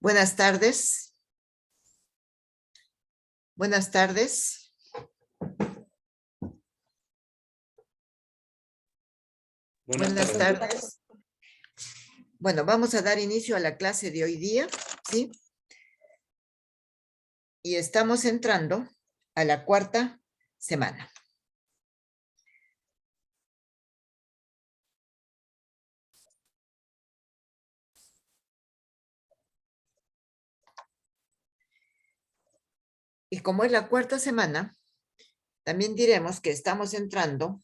Buenas tardes. Buenas tardes. Buenas tardes. Bueno, vamos a dar inicio a la clase de hoy día, ¿sí? Y estamos entrando a la cuarta semana. Y como es la cuarta semana, también diremos que estamos entrando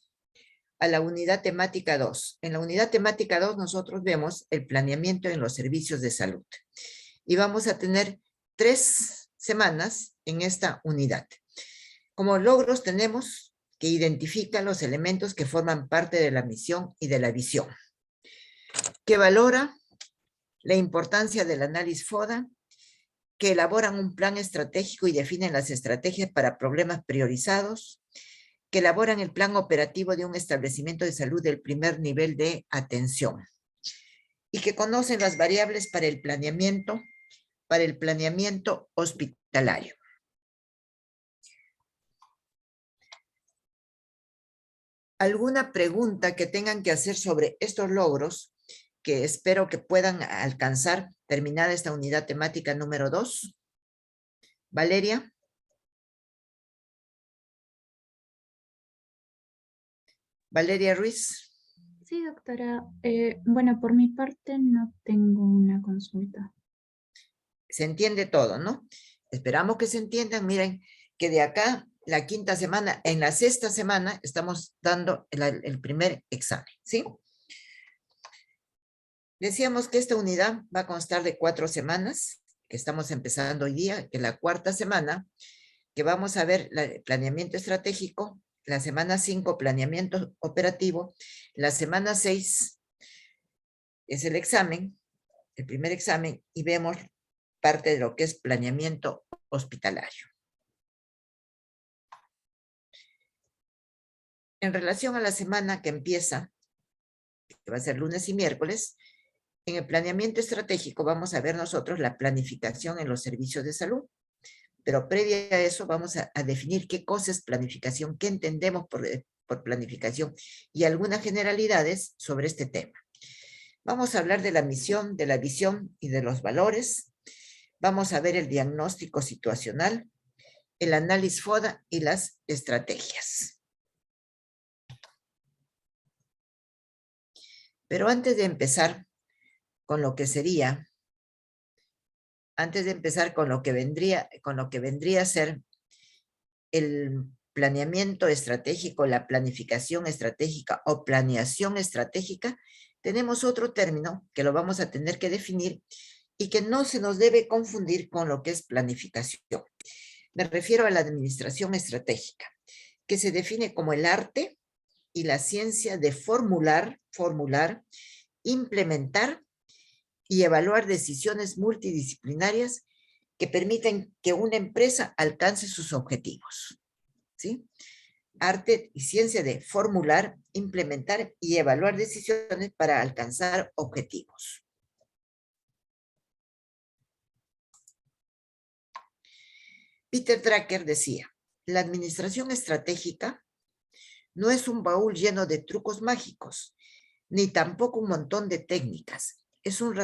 a la unidad temática 2. En la unidad temática 2 nosotros vemos el planeamiento en los servicios de salud. Y vamos a tener 3 semanas en esta unidad. Como logros tenemos que identificar los elementos que forman parte de la misión y de la visión, que valora la importancia del análisis FODA, que elaboran un plan estratégico y definen las estrategias para problemas priorizados, que elaboran el plan operativo de un establecimiento de salud del primer nivel de atención y que conocen las variables para el planeamiento hospitalario. ¿Alguna pregunta que tengan que hacer sobre estos logros que espero que puedan alcanzar terminada esta unidad temática número 2? Valeria. Valeria Ruiz. Sí, doctora. Bueno, por mi parte no tengo una consulta. Se entiende todo, ¿no? Esperamos que se entiendan. Miren que de acá, la quinta semana, en la sexta semana, estamos dando el primer examen, ¿sí? Decíamos que esta unidad va a constar de 4 semanas, que estamos empezando hoy día, que la cuarta semana, que vamos a ver el planeamiento estratégico, la semana 5, planeamiento operativo, la semana 6 es el examen, el primer examen, y vemos parte de lo que es planeamiento hospitalario. En relación a la semana que empieza, que va a ser lunes y miércoles, en el planeamiento estratégico vamos a ver nosotros la planificación en los servicios de salud. Pero previa a eso vamos a definir qué cosa es planificación, qué entendemos por planificación y algunas generalidades sobre este tema. Vamos a hablar de la misión, de la visión y de los valores. Vamos a ver el diagnóstico situacional, el análisis FODA y las estrategias. Pero antes de empezar con lo que sería, antes de empezar con lo que vendría a ser el planeamiento estratégico, la planificación estratégica o planeación estratégica, tenemos otro término que lo vamos a tener que definir y que no se nos debe confundir con lo que es planificación. Me refiero a la administración estratégica, que se define como el arte y la ciencia de formular, implementar y evaluar decisiones multidisciplinarias que permiten que una empresa alcance sus objetivos. ¿Sí? Arte y ciencia de formular, implementar y evaluar decisiones para alcanzar objetivos. Peter Drucker decía, la administración estratégica no es un baúl lleno de trucos mágicos, ni tampoco un montón de técnicas. Es un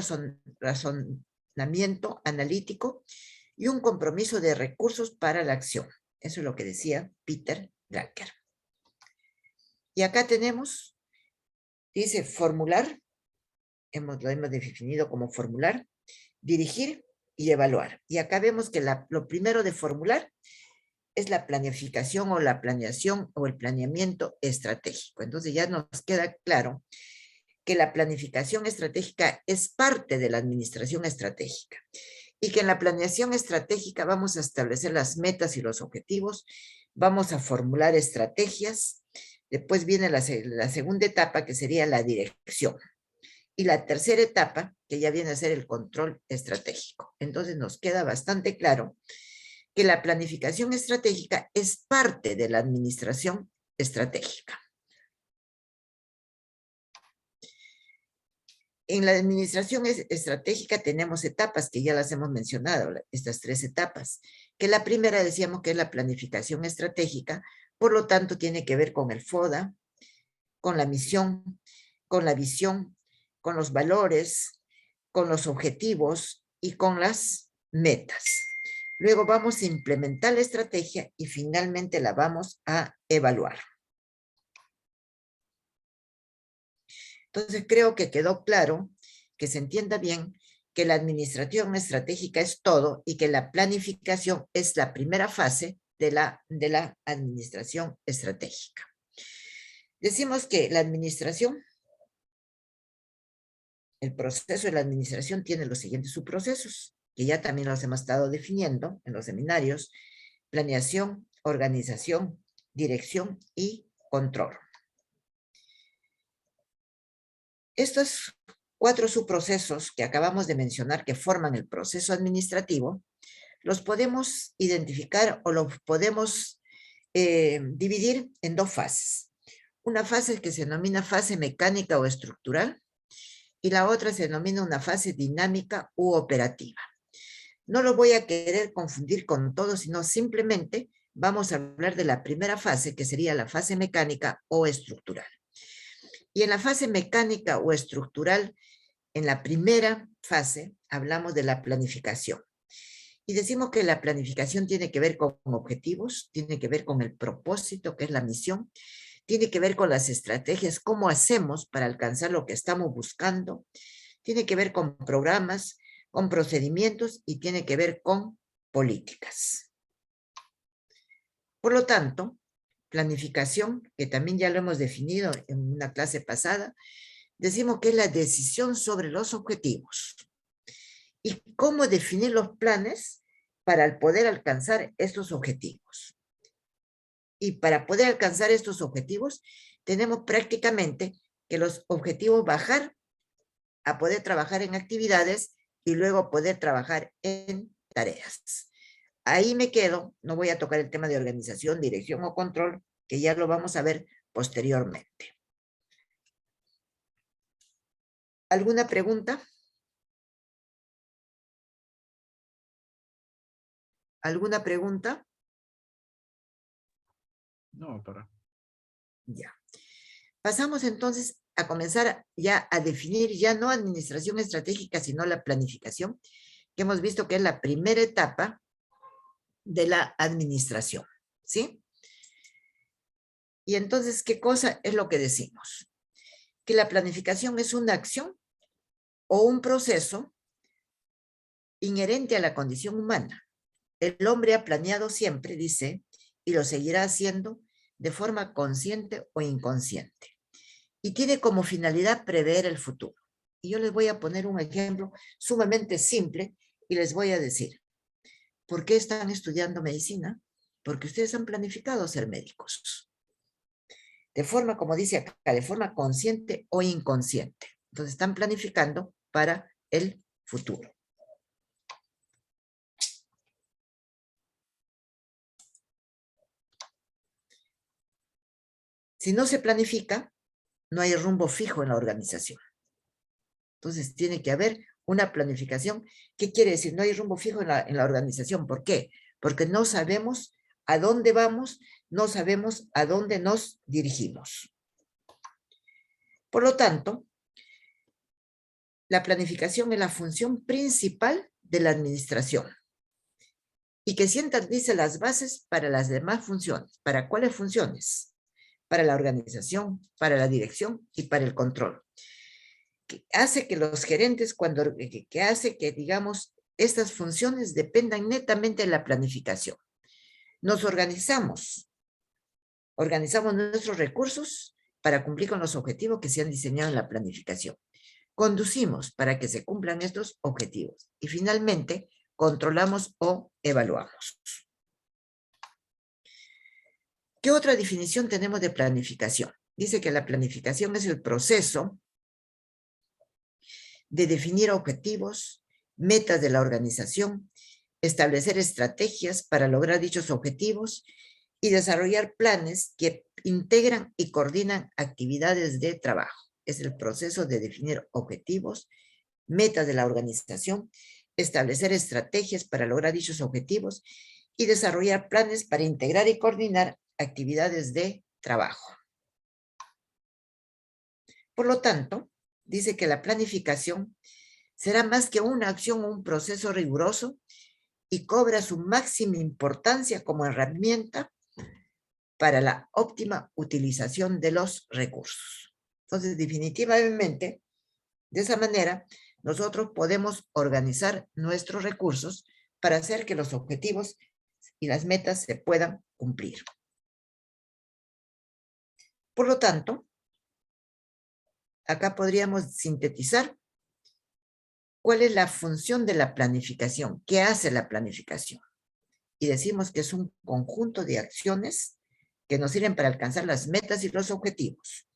razonamiento analítico y un compromiso de recursos para la acción. Eso es lo que decía Peter Drucker. Y acá tenemos, dice formular, lo hemos definido como formular, dirigir y evaluar. Y acá vemos que lo primero de formular es la planificación o la planeación o el planeamiento estratégico. Entonces ya nos queda claro que la planificación estratégica es parte de la administración estratégica y que en la planeación estratégica vamos a establecer las metas y los objetivos, vamos a formular estrategias, después viene la segunda etapa que sería la dirección y la tercera etapa que ya viene a ser el control estratégico. Entonces nos queda bastante claro que la planificación estratégica es parte de la administración estratégica. En la administración estratégica tenemos etapas que ya las hemos mencionado, estas 3 etapas, que la primera decíamos que es la planificación estratégica, por lo tanto tiene que ver con el FODA, con la misión, con la visión, con los valores, con los objetivos y con las metas. Luego vamos a implementar la estrategia y finalmente la vamos a evaluar. Entonces creo que quedó claro, que se entienda bien, que la administración estratégica es todo y que la planificación es la primera fase de la administración estratégica. Decimos que la administración, el proceso de la administración tiene los siguientes subprocesos, que ya también los hemos estado definiendo en los seminarios: planeación, organización, dirección y control. Estos 4 subprocesos que acabamos de mencionar que forman el proceso administrativo, los podemos identificar o los podemos dividir en 2 fases. Una fase que se denomina fase mecánica o estructural y la otra se denomina una fase dinámica u operativa. No lo voy a querer confundir con todo, sino simplemente vamos a hablar de la primera fase, que sería la fase mecánica o estructural. Y en la fase mecánica o estructural, en la primera fase, hablamos de la planificación. Y decimos que la planificación tiene que ver con objetivos, tiene que ver con el propósito, que es la misión, tiene que ver con las estrategias, cómo hacemos para alcanzar lo que estamos buscando, tiene que ver con programas, con procedimientos y tiene que ver con políticas. Por lo tanto, planificación, que también ya lo hemos definido en una clase pasada, decimos que es la decisión sobre los objetivos y cómo definir los planes para poder alcanzar estos objetivos. Y para poder alcanzar estos objetivos, tenemos prácticamente que los objetivos bajar a poder trabajar en actividades y luego poder trabajar en tareas. Ahí me quedo, no voy a tocar el tema de organización, dirección o control, que ya lo vamos a ver posteriormente. ¿Alguna pregunta? ¿Alguna pregunta? No, para. Ya. Pasamos entonces a comenzar ya a definir ya no administración estratégica, sino la planificación, que hemos visto que es la primera etapa de la administración, ¿sí? Y entonces, ¿qué cosa es lo que decimos? Que la planificación es una acción o un proceso inherente a la condición humana. El hombre ha planeado siempre, dice, y lo seguirá haciendo de forma consciente o inconsciente. Y tiene como finalidad prever el futuro. Y yo les voy a poner un ejemplo sumamente simple y les voy a decir, ¿por qué están estudiando medicina? Porque ustedes han planificado ser médicos. De forma, como dice acá, de forma consciente o inconsciente. Entonces están planificando para el futuro. Si no se planifica, no hay rumbo fijo en la organización. Entonces tiene que haber una planificación. ¿Qué quiere decir? No hay rumbo fijo en la organización. ¿Por qué? Porque no sabemos a dónde vamos, no sabemos a dónde nos dirigimos. Por lo tanto, la planificación es la función principal de la administración y que dice las bases para las demás funciones. ¿Para cuáles funciones? Para la organización, para la dirección y para el control. Que hace que los gerentes, que hace que, digamos, estas funciones dependan netamente de la planificación. Nos organizamos nuestros recursos para cumplir con los objetivos que se han diseñado en la planificación. Conducimos para que se cumplan estos objetivos. Y finalmente, controlamos o evaluamos. ¿Qué otra definición tenemos de planificación? Dice que la planificación es el proceso de definir objetivos, metas de la organización, establecer estrategias para lograr dichos objetivos y desarrollar planes que integran y coordinan actividades de trabajo. es el proceso de definir objetivos, metas de la organización, establecer estrategias para lograr dichos objetivos y desarrollar planes para integrar y coordinar actividades de trabajo. Por lo tanto, dice que la planificación será más que una acción o un proceso riguroso y cobra su máxima importancia como herramienta para la óptima utilización de los recursos. Entonces, definitivamente, de esa manera, nosotros podemos organizar nuestros recursos para hacer que los objetivos y las metas se puedan cumplir. Por lo tanto, acá podríamos sintetizar cuál es la función de la planificación, qué hace la planificación. Y decimos que es un conjunto de acciones que nos sirven para alcanzar las metas y los objetivos,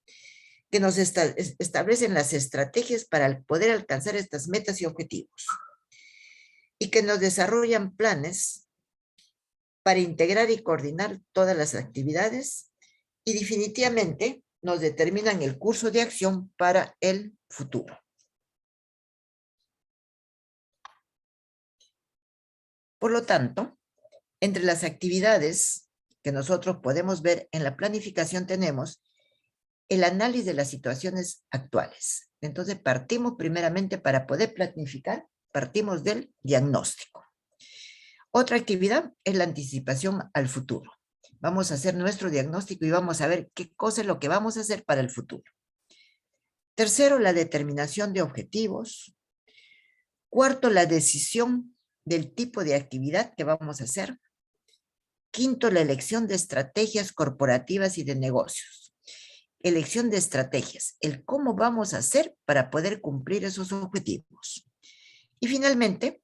que nos establecen las estrategias para poder alcanzar estas metas y objetivos, y que nos desarrollan planes para integrar y coordinar todas las actividades, y definitivamente nos determinan el curso de acción para el futuro. Por lo tanto, entre las actividades que nosotros podemos ver en la planificación tenemos el análisis de las situaciones actuales. Entonces, partimos primeramente para poder planificar, partimos del diagnóstico. Otra actividad es la anticipación al futuro. Vamos a hacer nuestro diagnóstico y vamos a ver qué cosa es lo que vamos a hacer para el futuro. Tercero, la determinación de objetivos. Cuarto, la decisión del tipo de actividad que vamos a hacer. Quinto, la elección de estrategias corporativas y de negocios. Elección de estrategias, el cómo vamos a hacer para poder cumplir esos objetivos. Y finalmente,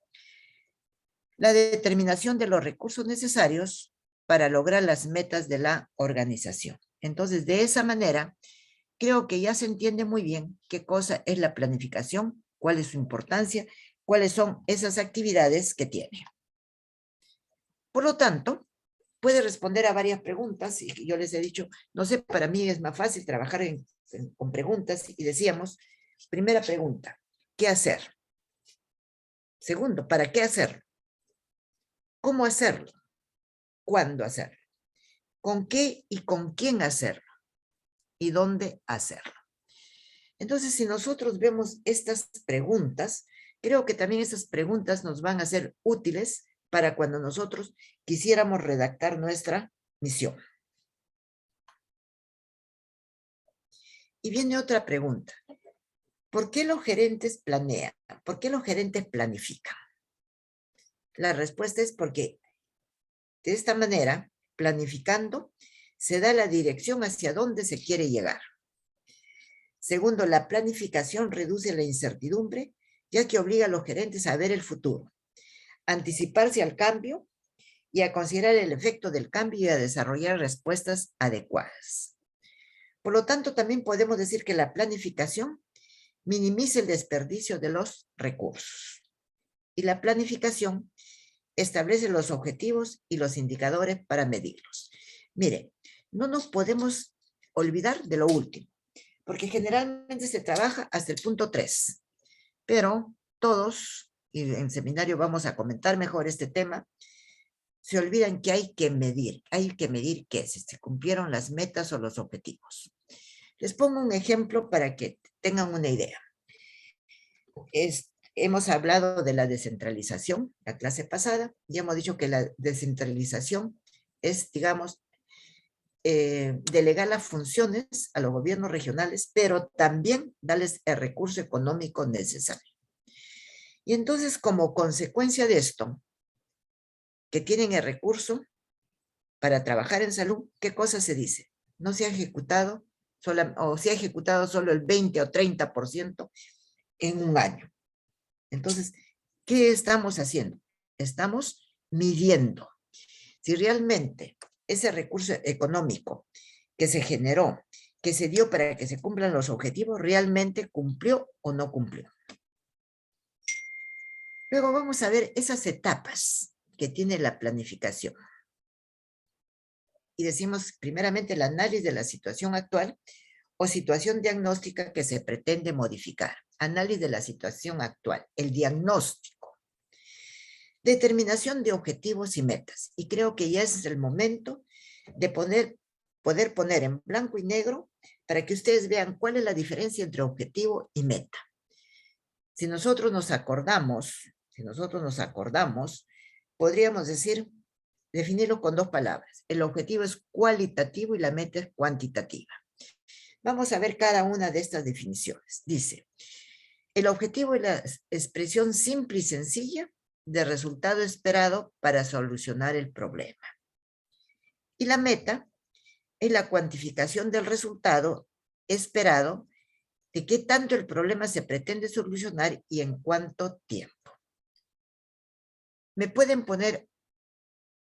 la determinación de los recursos necesarios para lograr las metas de la organización. Entonces, de esa manera, creo que ya se entiende muy bien qué cosa es la planificación, cuál es su importancia, cuáles son esas actividades que tiene. Por lo tanto, puede responder a varias preguntas, y yo les he dicho, no sé, para mí es más fácil trabajar con preguntas, y decíamos, primera pregunta, ¿qué hacer? Segundo, ¿para qué hacerlo? ¿Cómo hacerlo? ¿Cuándo hacerlo? ¿Con qué y con quién hacerlo? ¿Y dónde hacerlo? Entonces, si nosotros vemos estas preguntas, creo que también esas preguntas nos van a ser útiles para cuando nosotros quisiéramos redactar nuestra misión. Y viene otra pregunta. ¿Por qué los gerentes planean? ¿Por qué los gerentes planifican? La respuesta es porque de esta manera, planificando, se da la dirección hacia dónde se quiere llegar. Segundo, la planificación reduce la incertidumbre, ya que obliga a los gerentes a ver el futuro, anticiparse al cambio y a considerar el efecto del cambio y a desarrollar respuestas adecuadas. Por lo tanto, también podemos decir que la planificación minimiza el desperdicio de los recursos. Y la planificación establece los objetivos y los indicadores para medirlos. Mire, no nos podemos olvidar de lo último, porque generalmente se trabaja hasta el punto 3, pero todos, y en seminario vamos a comentar mejor este tema, se olvidan que hay que medir qué es, si se cumplieron las metas o los objetivos. Les pongo un ejemplo para que tengan una idea. Hemos hablado de la descentralización la clase pasada, y hemos dicho que la descentralización es, digamos, delegar las funciones a los gobiernos regionales, pero también darles el recurso económico necesario. Y entonces, como consecuencia de esto, que tienen el recurso para trabajar en salud, ¿qué cosa se dice? No se ha ejecutado, o se ha ejecutado solo el 20 o 30% en un año. Entonces, ¿qué estamos haciendo? Estamos midiendo si realmente ese recurso económico que se generó, que se dio para que se cumplan los objetivos, realmente cumplió o no cumplió. Luego vamos a ver esas etapas que tiene la planificación. Y decimos primeramente el análisis de la situación actual, o situación diagnóstica que se pretende modificar. Análisis de la situación actual, el diagnóstico. Determinación de objetivos y metas. Y creo que ya es el momento de poder poner en blanco y negro para que ustedes vean cuál es la diferencia entre objetivo y meta. Si nosotros nos acordamos, podríamos decir, definirlo con dos palabras. El objetivo es cualitativo y la meta es cuantitativa. Vamos a ver cada una de estas definiciones. Dice, el objetivo es la expresión simple y sencilla del resultado esperado para solucionar el problema. Y la meta es la cuantificación del resultado esperado de qué tanto el problema se pretende solucionar y en cuánto tiempo. ¿Me pueden poner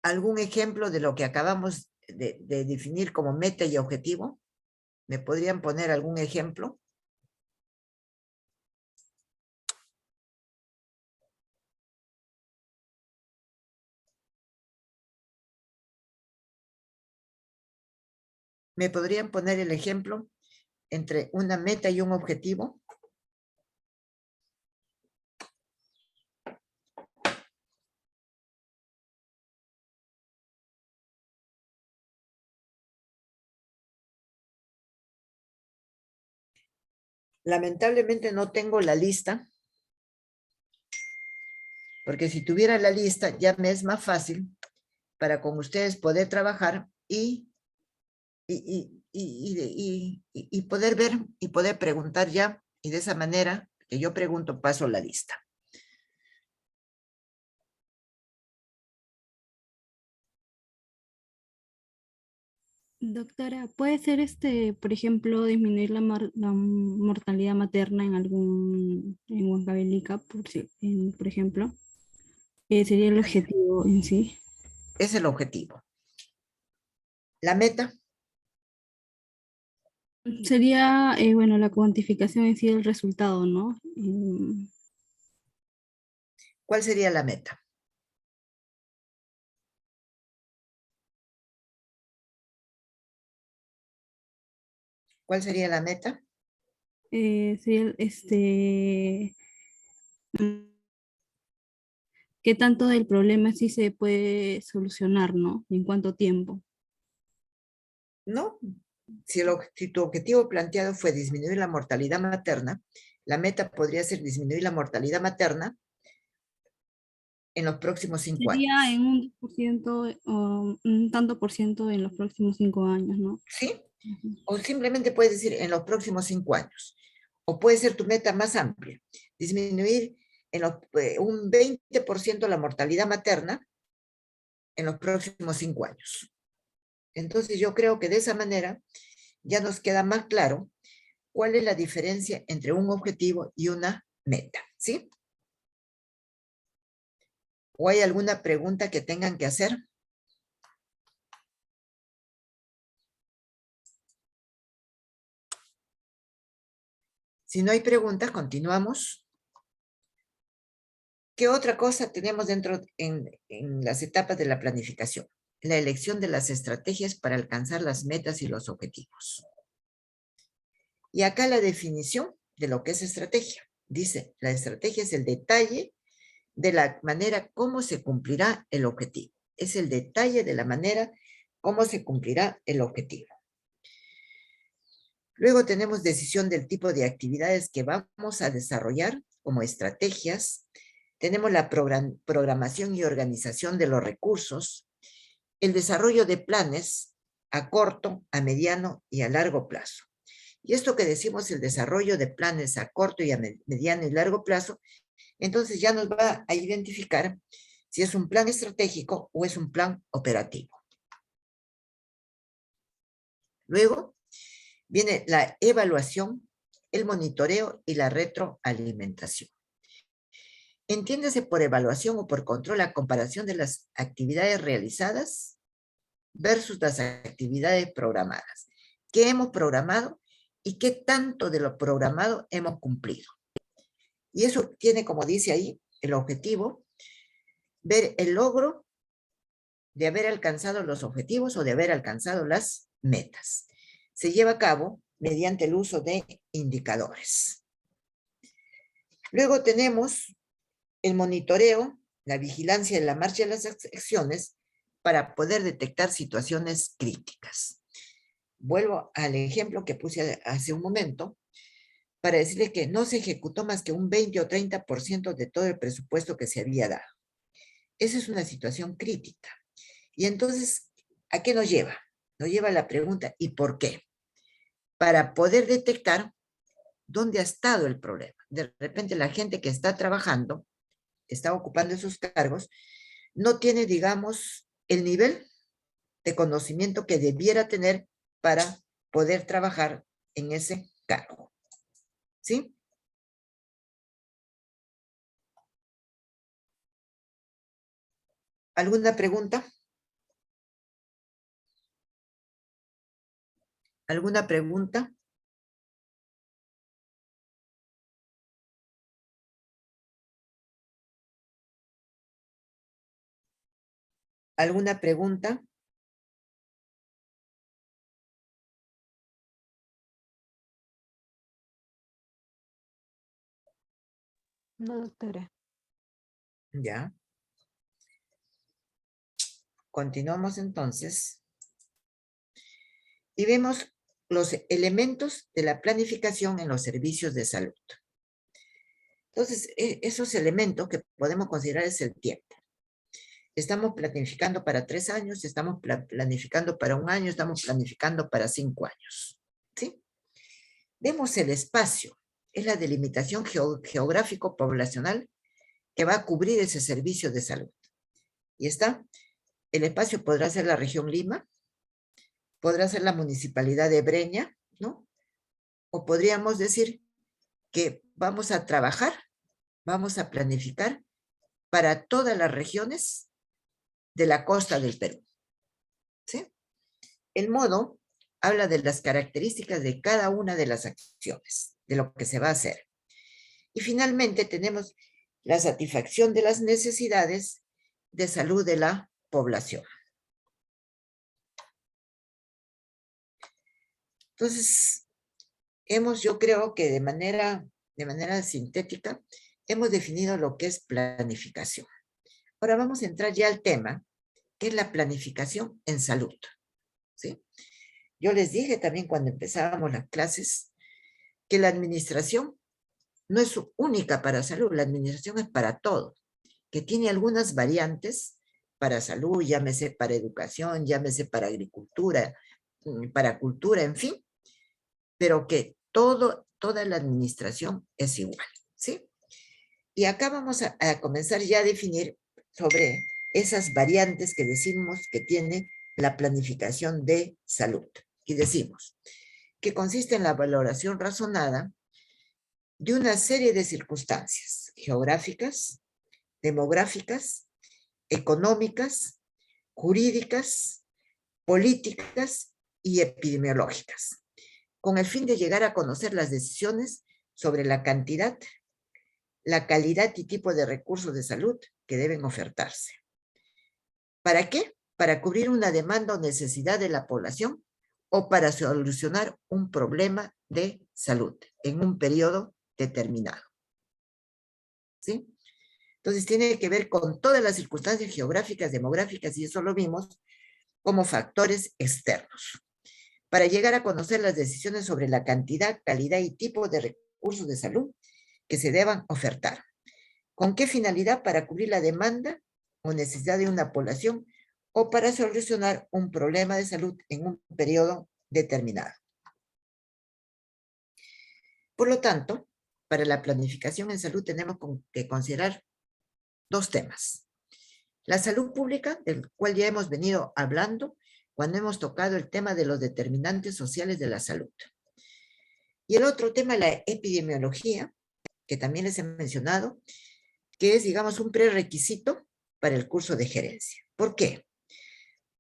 algún ejemplo de lo que acabamos de definir como meta y objetivo? ¿Me podrían poner algún ejemplo? ¿Me podrían poner el ejemplo entre una meta y un objetivo? Lamentablemente no tengo la lista, porque si tuviera la lista ya me es más fácil para con ustedes poder trabajar y poder ver y poder preguntar ya, y de esa manera que yo pregunto paso la lista. Doctora, ¿puede ser por ejemplo, disminuir la mortalidad materna en Huancavelica, por ejemplo? Sería el objetivo en sí. Es el objetivo. La meta. Sería, bueno, la cuantificación en sí del resultado, ¿no? ¿Cuál sería la meta? ¿Cuál sería la meta? Sería, ¿qué tanto del problema sí se puede solucionar, ¿no? ¿Y en cuánto tiempo? No. Si tu objetivo planteado fue disminuir la mortalidad materna, la meta podría ser disminuir la mortalidad materna en los próximos 5 Sería años. en un 10% o un tanto por ciento en los próximos 5 años, ¿no? ¿Sí? O simplemente puedes decir en los próximos 5 años. O puede ser tu meta más amplia, disminuir un 20% la mortalidad materna en los próximos 5 años. Entonces yo creo que de esa manera ya nos queda más claro cuál es la diferencia entre un objetivo y una meta, ¿sí? ¿O hay alguna pregunta que tengan que hacer? Si no hay preguntas, continuamos. ¿Qué otra cosa tenemos dentro en las etapas de la planificación? La elección de las estrategias para alcanzar las metas y los objetivos. Y acá la definición de lo que es estrategia. Dice, la estrategia es el detalle de la manera cómo se cumplirá el objetivo. Es el detalle de la manera cómo se cumplirá el objetivo. Luego tenemos decisión del tipo de actividades que vamos a desarrollar como estrategias. Tenemos la programación y organización de los recursos, el desarrollo de planes a corto, a mediano y a largo plazo. Y esto que decimos, el desarrollo de planes a corto y a mediano y largo plazo, entonces ya nos va a identificar si es un plan estratégico o es un plan operativo. Luego viene la evaluación, el monitoreo y la retroalimentación. Entiéndase por evaluación o por control la comparación de las actividades realizadas versus las actividades programadas. ¿Qué hemos programado y qué tanto de lo programado hemos cumplido? Y eso tiene, como dice ahí, el objetivo, ver el logro de haber alcanzado los objetivos o de haber alcanzado las metas. Se lleva a cabo mediante el uso de indicadores. Luego tenemos el monitoreo, la vigilancia de la marcha de las acciones para poder detectar situaciones críticas. Vuelvo al ejemplo que puse hace un momento para decirle que no se ejecutó más que un 20 o 30% de todo el presupuesto que se había dado. Esa es una situación crítica. Y entonces, ¿a qué nos lleva? Nos lleva a la pregunta, ¿y por qué? Para poder detectar dónde ha estado el problema. De repente la gente que está trabajando, está ocupando esos cargos, no tiene, digamos, el nivel de conocimiento que debiera tener para poder trabajar en ese cargo. ¿Sí? ¿Alguna pregunta? ¿Alguna pregunta? ¿Alguna pregunta? No, doctora. Ya. Continuamos entonces. Y vemos los elementos de la planificación en los servicios de salud. Entonces, esos elementos que podemos considerar es el tiempo. Estamos planificando para 3 años, estamos planificando para 1 año, estamos planificando para 5 años. ¿Sí? Vemos el espacio, es la delimitación geográfico-poblacional que va a cubrir ese servicio de salud. Y está, el espacio podrá ser la región Lima, podrá ser la municipalidad de Breña, ¿no? O podríamos decir que vamos a trabajar, vamos a planificar para todas las regiones de la costa del Perú. ¿Sí? El modo habla de las características de cada una de las acciones, de lo que se va a hacer. Y finalmente tenemos la satisfacción de las necesidades de salud de la población. Entonces, yo creo que de manera sintética, hemos definido lo que es planificación. Ahora vamos a entrar ya al tema, que es la planificación en salud. ¿Sí? Yo les dije también cuando empezábamos las clases que la administración no es única para salud, la administración es para todo, que tiene algunas variantes para salud, llámese para educación, llámese para agricultura, para cultura, en fin, pero que toda la administración es igual, ¿sí? Y acá vamos a comenzar ya a definir sobre esas variantes que decimos que tiene la planificación de salud. Y decimos que consiste en la valoración razonada de una serie de circunstancias geográficas, demográficas, económicas, jurídicas, políticas y epidemiológicas, con el fin de llegar a conocer las decisiones sobre la cantidad, la calidad y tipo de recursos de salud que deben ofertarse. ¿Para qué? Para cubrir una demanda o necesidad de la población o para solucionar un problema de salud en un periodo determinado. ¿Sí? Entonces tiene que ver con todas las circunstancias geográficas, demográficas, y eso lo vimos como factores externos. Para llegar a conocer las decisiones sobre la cantidad, calidad y tipo de recursos de salud que se deban ofertar. ¿Con qué finalidad? Para cubrir la demanda o necesidad de una población o para solucionar un problema de salud en un periodo determinado. Por lo tanto, para la planificación en salud tenemos que considerar 2 temas. La salud pública, del cual ya hemos venido hablando cuando hemos tocado el tema de los determinantes sociales de la salud. Y el otro tema, la epidemiología, que también les he mencionado, que es, digamos, un prerequisito para el curso de gerencia. ¿Por qué?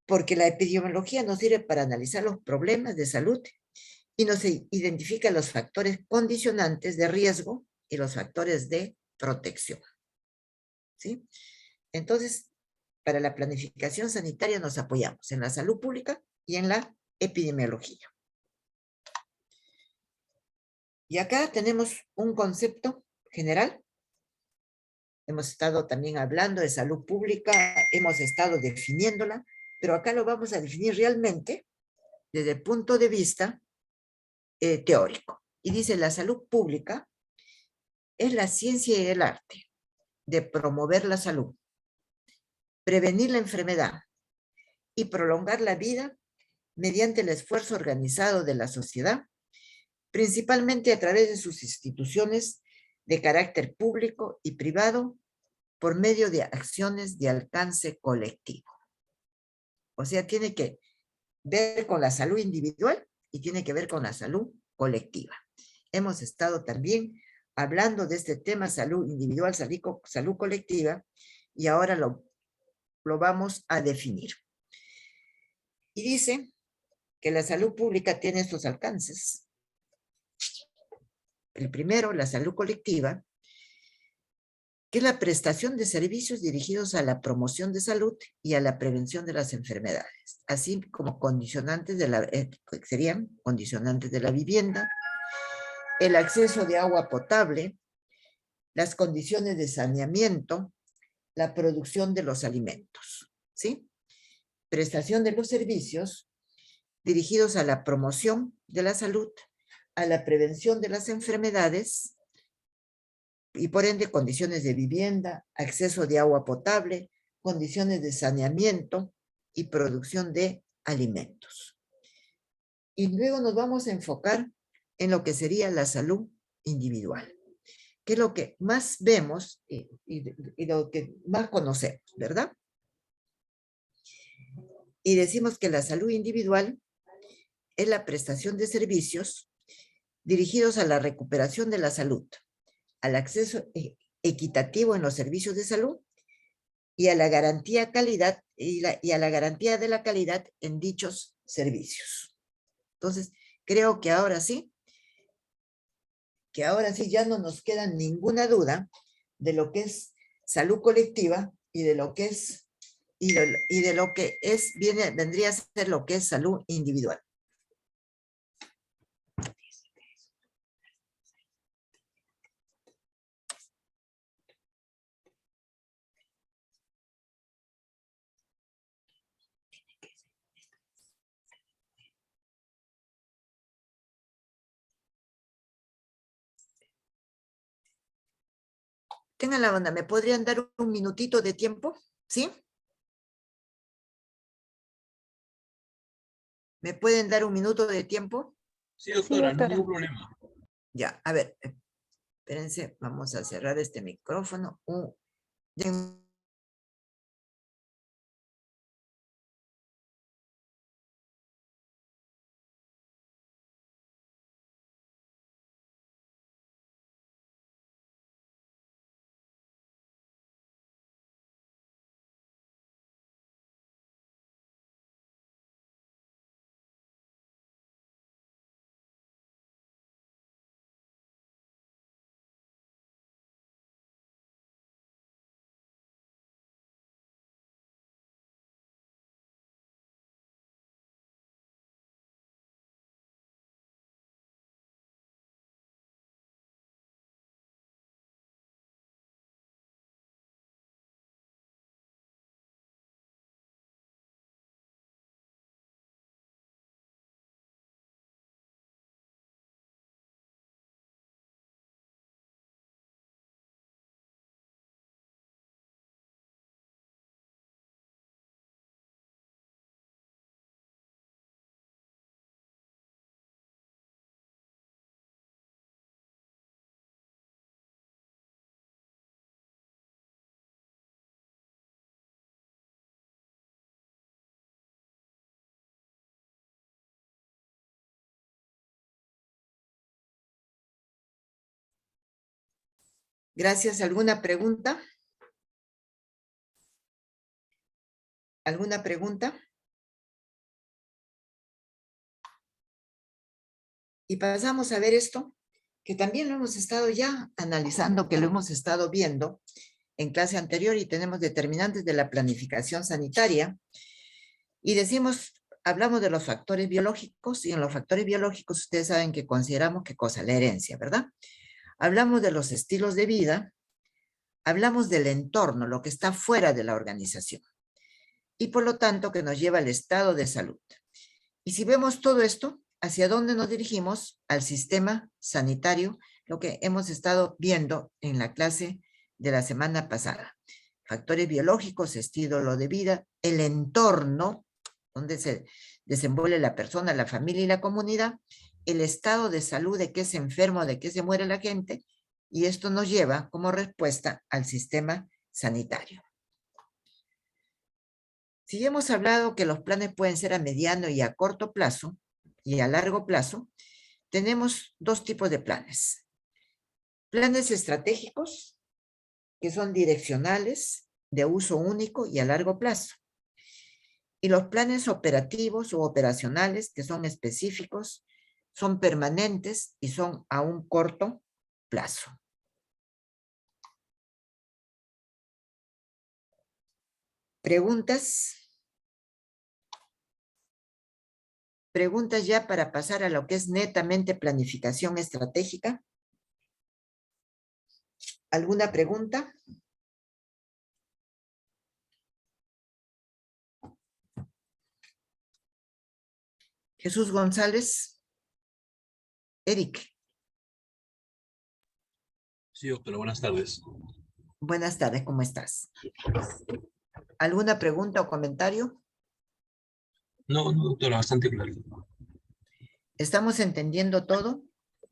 Porque la epidemiología nos sirve para analizar los problemas de salud y nos identifica los factores condicionantes de riesgo y los factores de protección. ¿Sí? Entonces, para la planificación sanitaria nos apoyamos en la salud pública y en la epidemiología. Y acá tenemos un concepto general. Hemos estado también hablando de salud pública, hemos estado definiéndola, pero acá lo vamos a definir realmente desde el punto de vista teórico. Y dice, la salud pública es la ciencia y el arte de promover la salud, prevenir la enfermedad y prolongar la vida mediante el esfuerzo organizado de la sociedad, principalmente a través de sus instituciones de carácter público y privado, por medio de acciones de alcance colectivo. O sea, tiene que ver con la salud individual y tiene que ver con la salud colectiva. Hemos estado también hablando de este tema, salud individual, salud colectiva, y ahora lo vamos a definir. Y dice que la salud pública tiene estos alcances. El primero, la salud colectiva, que es la prestación de servicios dirigidos a la promoción de salud y a la prevención de las enfermedades, así como condicionantes de la, serían condicionantes de la vivienda, el acceso de agua potable, las condiciones de saneamiento, la producción de los alimentos, ¿sí? Prestación de los servicios dirigidos a la promoción de la salud, a la prevención de las enfermedades y por ende condiciones de vivienda, acceso de agua potable, condiciones de saneamiento y producción de alimentos. Y luego nos vamos a enfocar en lo que sería la salud individual, que es lo que más vemos y lo que más conocemos, ¿verdad? Y decimos que la salud individual es la prestación de servicios dirigidos a la recuperación de la salud, al acceso equitativo en los servicios de salud y a la garantía calidad y a la garantía de la calidad en dichos servicios. Entonces, creo que ahora sí ya no nos queda ninguna duda de lo que es salud colectiva y de lo que es vendría a ser lo que es salud individual. Tengan la onda, ¿me podrían dar un minutito de tiempo? ¿Sí? ¿Me pueden dar un minuto de tiempo? Sí, doctora, Sí, no hay doctora. ningún problema. Ya, a ver, espérense, vamos a cerrar este micrófono. Gracias. ¿Alguna pregunta? ¿Alguna pregunta? Y pasamos a ver esto, que también lo hemos estado ya analizando, que lo hemos estado viendo en clase anterior y tenemos determinantes de la planificación sanitaria. Y decimos, hablamos de los factores biológicos y en los factores biológicos ustedes saben que consideramos qué cosa, la herencia, ¿verdad? Hablamos de los estilos de vida, hablamos del entorno, lo que está fuera de la organización y por lo tanto que nos lleva al estado de salud. Y si vemos todo esto, ¿hacia dónde nos dirigimos? Al sistema sanitario, lo que hemos estado viendo en la clase de la semana pasada. Factores biológicos, estilo de vida, el entorno, donde se desenvuelve la persona, la familia y la comunidad, el estado de salud, de qué se enferma, de qué se muere la gente, y esto nos lleva como respuesta al sistema sanitario. Si hemos hablado que los planes pueden ser a mediano y a corto plazo y a largo plazo, tenemos dos tipos de planes. Planes estratégicos, que son direccionales, de uso único y a largo plazo. Y los planes operativos o operacionales, que son específicos, son permanentes y son a un corto plazo. ¿Preguntas? ¿Preguntas ya para pasar a lo que es netamente planificación estratégica? ¿Alguna pregunta? Jesús González. Eric. Sí, doctora, buenas tardes. Buenas tardes, ¿cómo estás? ¿Alguna pregunta o comentario? No, doctora, bastante claro. ¿Estamos entendiendo todo?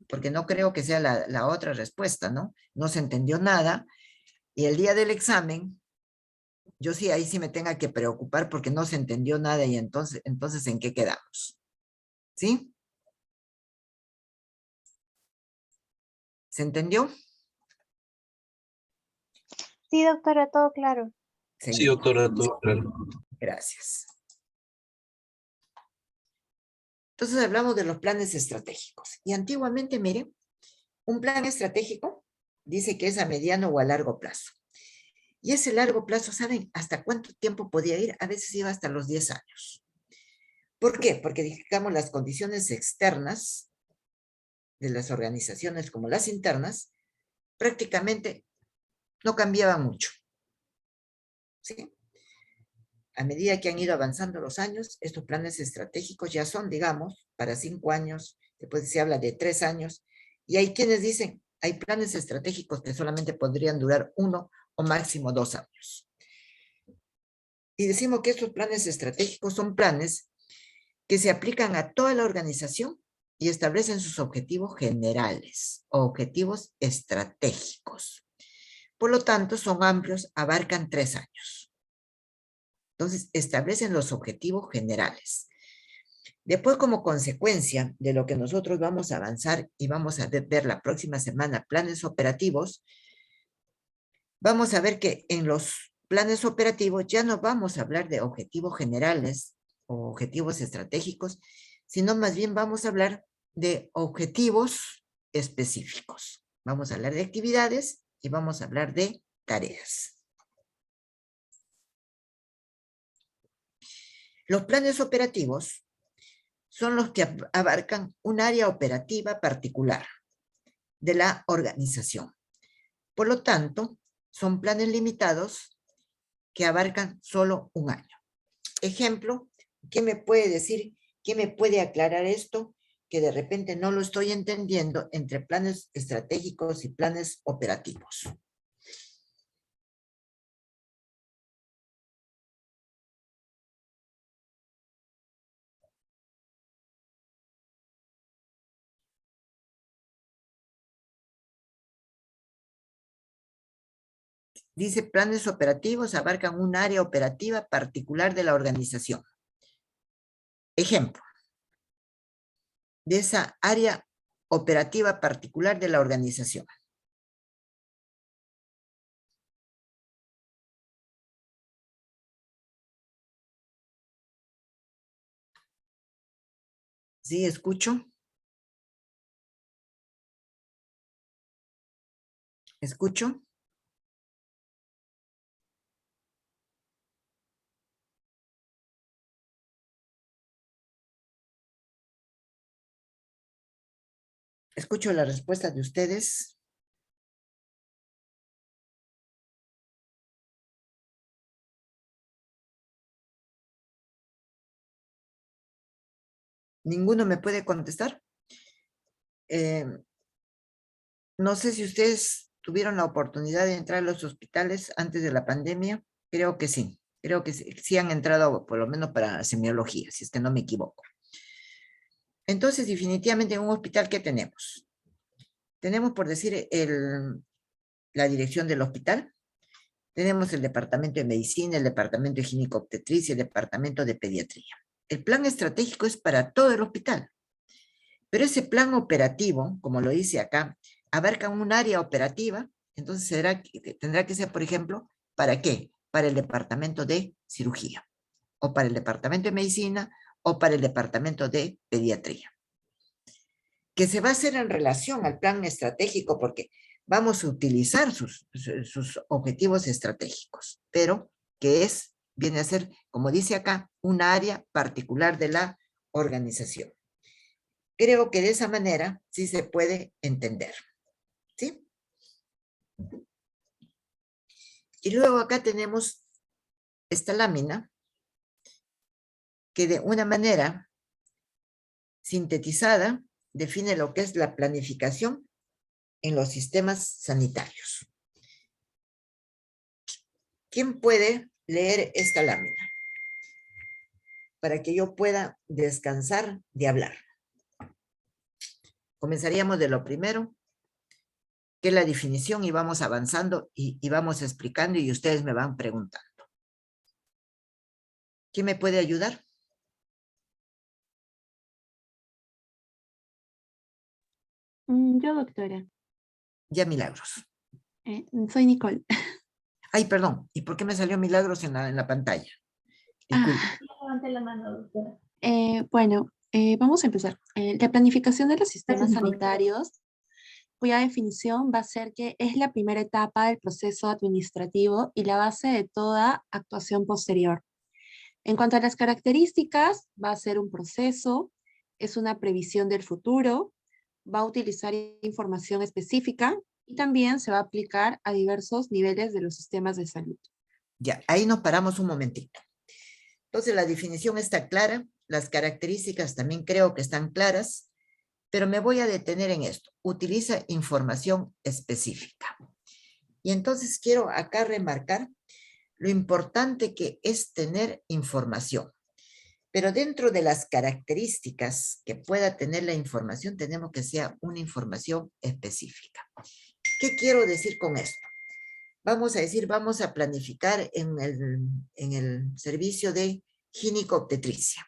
Porque no creo que sea la otra respuesta, ¿no? No se entendió nada. Y el día del examen, yo sí, ahí sí me tenga que preocupar porque no se entendió nada y entonces ¿en qué quedamos? ¿Sí? ¿Se entendió? Sí, doctora, todo claro. Sí, doctora, todo claro. Gracias. Entonces hablamos de los planes estratégicos. Y antiguamente, mire, un plan estratégico dice que es a mediano o a largo plazo. Y ese largo plazo, ¿saben hasta cuánto tiempo podía ir? A veces iba hasta los 10 años. ¿Por qué? Porque, digamos, las condiciones externas de las organizaciones como las internas prácticamente no cambiaban mucho. ¿Sí? A medida que han ido avanzando los años, estos planes estratégicos ya son, digamos, para 5 años, después se habla de 3 años, y hay quienes dicen, hay planes estratégicos que solamente podrían durar 1 o máximo 2 años. Y decimos que estos planes estratégicos son planes que se aplican a toda la organización y establecen sus objetivos generales o objetivos estratégicos. Por lo tanto, son amplios, abarcan 3 años. Entonces, establecen los objetivos generales. Después, como consecuencia de lo que nosotros vamos a avanzar y vamos a ver la próxima semana, planes operativos, vamos a ver que en los planes operativos ya no vamos a hablar de objetivos generales o objetivos estratégicos, sino más bien vamos a hablar de objetivos específicos. Vamos a hablar de actividades y vamos a hablar de tareas. Los planes operativos son los que abarcan un área operativa particular de la organización. Por lo tanto, son planes limitados que abarcan solo un año. Ejemplo, ¿qué me puede decir? ¿Qué me puede aclarar esto? Que de repente no lo estoy entendiendo entre planes estratégicos y planes operativos. Dice, planes operativos abarcan un área operativa particular de la organización. Ejemplo, de esa área operativa particular de la organización. ¿Sí escucho? ¿Escucho? Escucho la respuesta de ustedes. ¿Ninguno me puede contestar? No sé si ustedes tuvieron la oportunidad de entrar a los hospitales antes de la pandemia. Creo que sí. Creo que sí han entrado, por lo menos para semiología, si es que no me equivoco. Entonces, definitivamente en un hospital, ¿qué tenemos? Tenemos, por decir, la dirección del hospital. Tenemos el departamento de medicina, el departamento de gineco-obstetricia, el departamento de pediatría. El plan estratégico es para todo el hospital. Pero ese plan operativo, como lo dice acá, abarca un área operativa, entonces tendrá que ser, por ejemplo, ¿para qué? Para el departamento de cirugía, o para el departamento de medicina, o para el departamento de pediatría. Que se va a hacer en relación al plan estratégico, porque vamos a utilizar sus objetivos estratégicos, pero que viene a ser, como dice acá, un área particular de la organización. Creo que de esa manera sí se puede entender. ¿Sí? Y luego acá tenemos esta lámina que de una manera sintetizada define lo que es la planificación en los sistemas sanitarios. ¿Quién puede leer esta lámina? Para que yo pueda descansar de hablar. Comenzaríamos de lo primero, que es la definición, y vamos avanzando y vamos explicando y ustedes me van preguntando. ¿Quién me puede ayudar? Yo, doctora. Ya, Milagros. Soy Nicole. Ay, perdón. ¿Y por qué me salió Milagros en la pantalla? Disculpe. Levanté la mano, doctora. Bueno, vamos a empezar. La planificación de los sistemas sanitarios, cuya definición va a ser que es la primera etapa del proceso administrativo y la base de toda actuación posterior. En cuanto a las características, va a ser un proceso, es una previsión del futuro, va a utilizar información específica y también se va a aplicar a diversos niveles de los sistemas de salud. Ya, ahí nos paramos un momentito. Entonces la definición está clara, las características también creo que están claras, pero me voy a detener en esto. Utiliza información específica. Y entonces quiero acá remarcar lo importante que es tener información. Pero dentro de las características que pueda tener la información, tenemos que sea una información específica. ¿Qué quiero decir con esto? Vamos a decir, vamos a planificar en el servicio de gineco-obstetricia.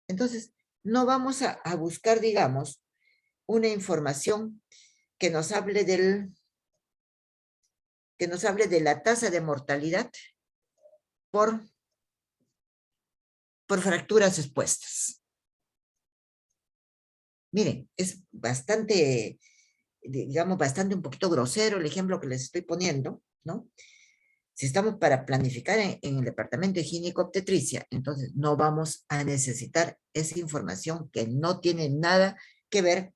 Entonces, no vamos a buscar, digamos, una información que nos hable de la tasa de mortalidad por fracturas expuestas. Miren, es bastante, digamos, bastante un poquito grosero el ejemplo que les estoy poniendo, ¿no? Si estamos para planificar en el departamento de gineco-obstetricia, entonces no vamos a necesitar esa información que no tiene nada que ver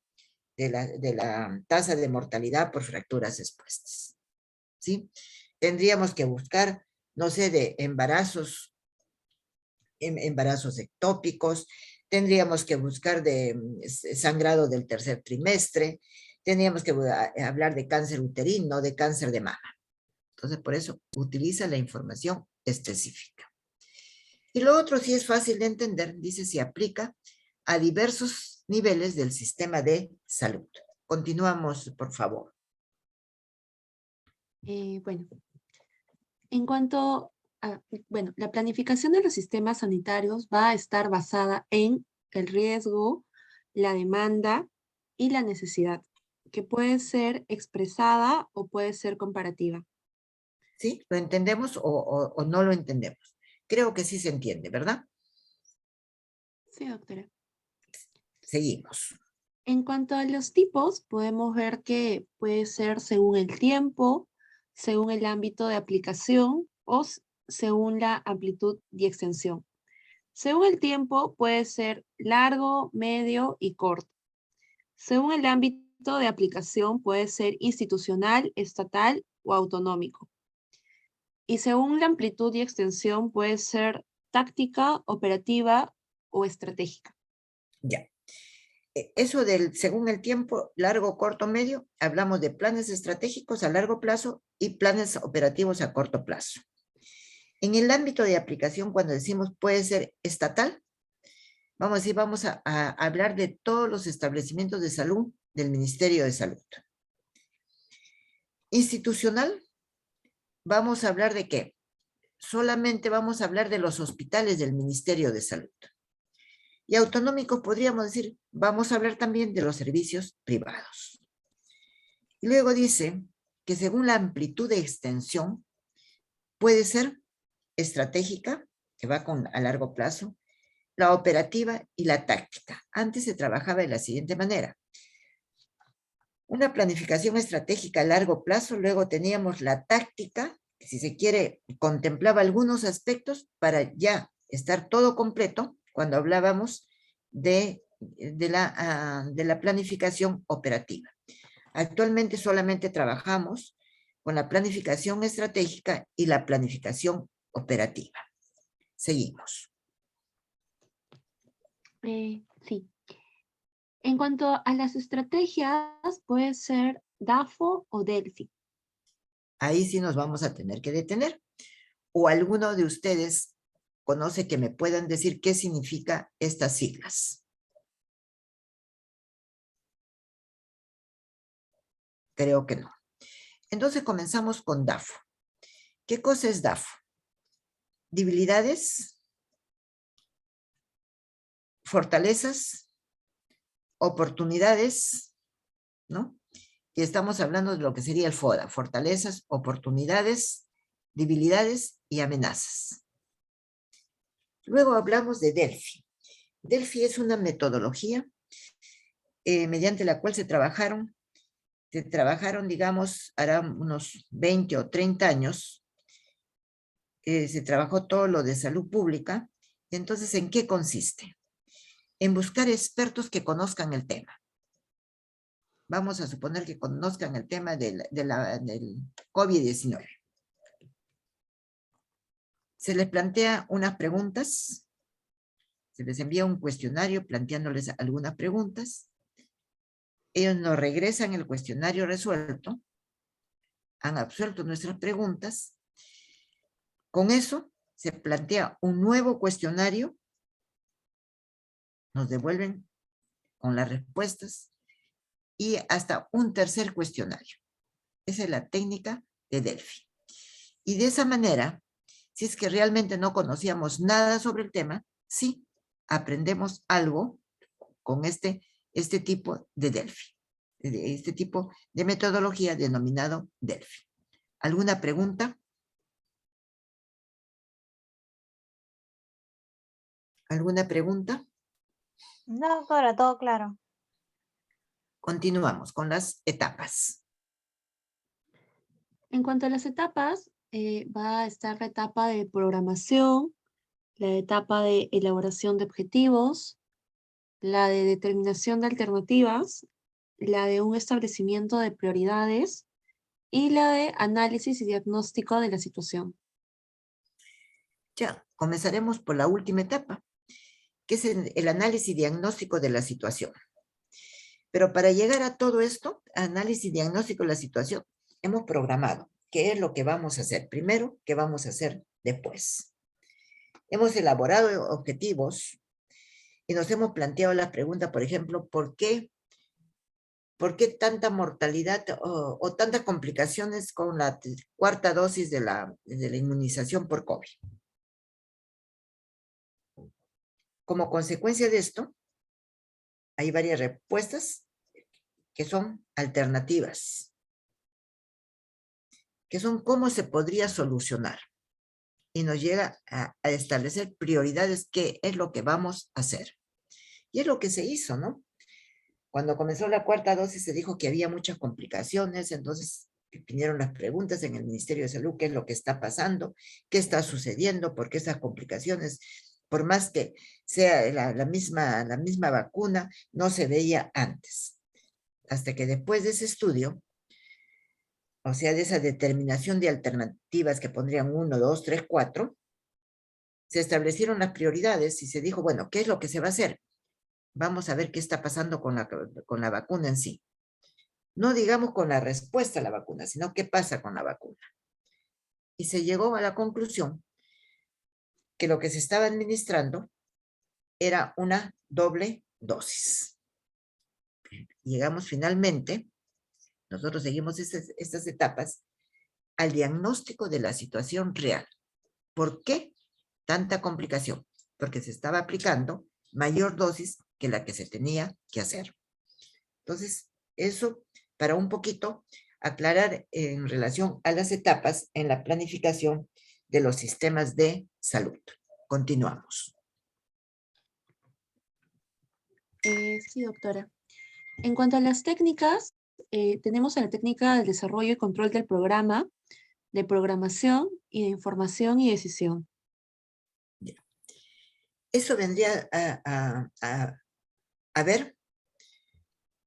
de la tasa de mortalidad por fracturas expuestas. ¿Sí? Tendríamos que buscar, no sé, de embarazos ectópicos, tendríamos que buscar de sangrado del tercer trimestre, tendríamos que hablar de cáncer uterino, de cáncer de mama. Entonces, por eso, utiliza la información específica. Y lo otro sí es fácil de entender, dice, se aplica a diversos niveles del sistema de salud. Continuamos, por favor. Bueno, en cuanto a, la planificación de los sistemas sanitarios va a estar basada en el riesgo, la demanda y la necesidad, que puede ser expresada o puede ser comparativa. ¿Sí? ¿Lo entendemos o no lo entendemos? Creo que sí se entiende, ¿verdad? Sí, doctora. Seguimos. En cuanto a los tipos, podemos ver que puede ser según el tiempo, según el ámbito de aplicación o según la amplitud y extensión. Según el tiempo puede ser largo, medio y corto. Según el ámbito de aplicación, puede ser institucional, estatal o autonómico. Y según la amplitud y extensión, puede ser táctica, operativa o estratégica. Ya. Eso del según el tiempo, largo, corto, medio, hablamos de planes estratégicos a largo plazo y planes operativos a corto plazo. En el ámbito de aplicación, cuando decimos puede ser estatal, vamos a decir, vamos a hablar de todos los establecimientos de salud del Ministerio de Salud. Institucional, vamos a hablar de qué? Solamente vamos a hablar de los hospitales del Ministerio de Salud. Y autonómicos podríamos decir, vamos a hablar también de los servicios privados. Y luego dice que según la amplitud de extensión, puede ser estratégica, que va a largo plazo, la operativa y la táctica. Antes se trabajaba de la siguiente manera. Una planificación estratégica a largo plazo, luego teníamos la táctica, que si se quiere, contemplaba algunos aspectos para ya estar todo completo cuando hablábamos de la planificación operativa. Actualmente solamente trabajamos con la planificación estratégica y la planificación operativa. Seguimos. Sí. En cuanto a las estrategias, puede ser DAFO o Delphi. Ahí sí nos vamos a tener que detener. ¿O alguno de ustedes conoce que me puedan decir qué significa estas siglas? Creo que no. Entonces comenzamos con DAFO. ¿Qué cosa es DAFO? Debilidades, fortalezas, oportunidades, ¿no? Y estamos hablando de lo que sería el FODA, fortalezas, oportunidades, debilidades y amenazas. Luego hablamos de Delphi. Delphi es una metodología mediante la cual se trabajaron, digamos, hará unos 20 o 30 años, se trabajó todo lo de salud pública. Entonces, ¿en qué consiste? En buscar expertos que conozcan el tema. Vamos a suponer que conozcan el tema del COVID-19. Se les plantea unas preguntas, se les envía un cuestionario planteándoles algunas preguntas. Ellos nos regresan el cuestionario resuelto, han absuelto nuestras preguntas. Con eso se plantea un nuevo cuestionario, nos devuelven con las respuestas y hasta un tercer cuestionario. Esa es la técnica de Delphi. Y de esa manera, si es que realmente no conocíamos nada sobre el tema, sí aprendemos algo con este tipo de Delphi, este tipo de metodología denominado Delphi. ¿Alguna pregunta? ¿Alguna pregunta? No, doctora, todo claro. Continuamos con las etapas. En cuanto a las etapas, va a estar la etapa de programación, la etapa de elaboración de objetivos, la de determinación de alternativas, la de un establecimiento de prioridades y la de análisis y diagnóstico de la situación. Ya, comenzaremos por la última etapa, que es el análisis y diagnóstico de la situación. Pero para llegar a todo esto, análisis y diagnóstico de la situación, hemos programado qué es lo que vamos a hacer primero, qué vamos a hacer después. Hemos elaborado objetivos y nos hemos planteado la pregunta, por ejemplo, ¿por qué tanta mortalidad o tantas complicaciones con la cuarta dosis de la inmunización por COVID? Como consecuencia de esto, hay varias respuestas que son alternativas, que son cómo se podría solucionar. Y nos llega a establecer prioridades, qué es lo que vamos a hacer. Y es lo que se hizo, ¿no? Cuando comenzó la cuarta dosis se dijo que había muchas complicaciones, entonces vinieron las preguntas en el Ministerio de Salud, qué es lo que está pasando, qué está sucediendo, por qué esas complicaciones, por más que sea la misma vacuna, no se veía antes. hasta que después de ese estudio, o sea, de esa determinación de alternativas que pondrían 1, 2, 3, 4, se establecieron las prioridades y se dijo, bueno, ¿qué es lo que se va a hacer? Vamos a ver qué está pasando con la vacuna en sí. No digamos con la respuesta a la vacuna, sino qué pasa con la vacuna. Y se llegó a la conclusión que lo que se estaba administrando era una doble dosis. Llegamos finalmente, nosotros seguimos estas etapas, al diagnóstico de la situación real. ¿Por qué tanta complicación? Porque se estaba aplicando mayor dosis que la que se tenía que hacer. Entonces, eso para un poquito aclarar en relación a las etapas en la planificación de los sistemas de salud. Continuamos. Sí, doctora. En cuanto a las técnicas, tenemos la técnica del desarrollo y control del programa, de programación y de información y decisión. Eso vendría a ver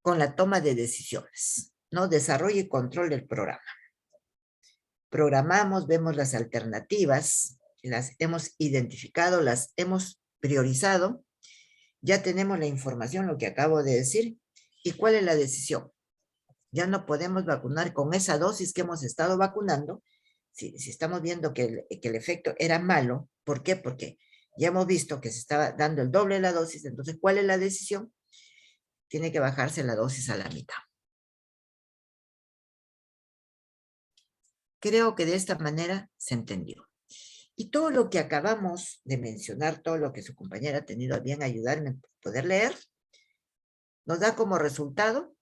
con la toma de decisiones, ¿no? Desarrollo y control del programa. Programamos, vemos las alternativas, las hemos identificado, las hemos priorizado, ya tenemos la información, lo que acabo de decir, ¿y cuál es la decisión? Ya no podemos vacunar con esa dosis que hemos estado vacunando, si estamos viendo que el efecto era malo. ¿Por qué? Porque ya hemos visto que se estaba dando el doble de la dosis. Entonces, ¿cuál es la decisión? Tiene que bajarse la dosis a la mitad. Creo que de esta manera se entendió. Y todo lo que acabamos de mencionar, todo lo que su compañera ha tenido a bien ayudarme a poder leer, nos da como resultado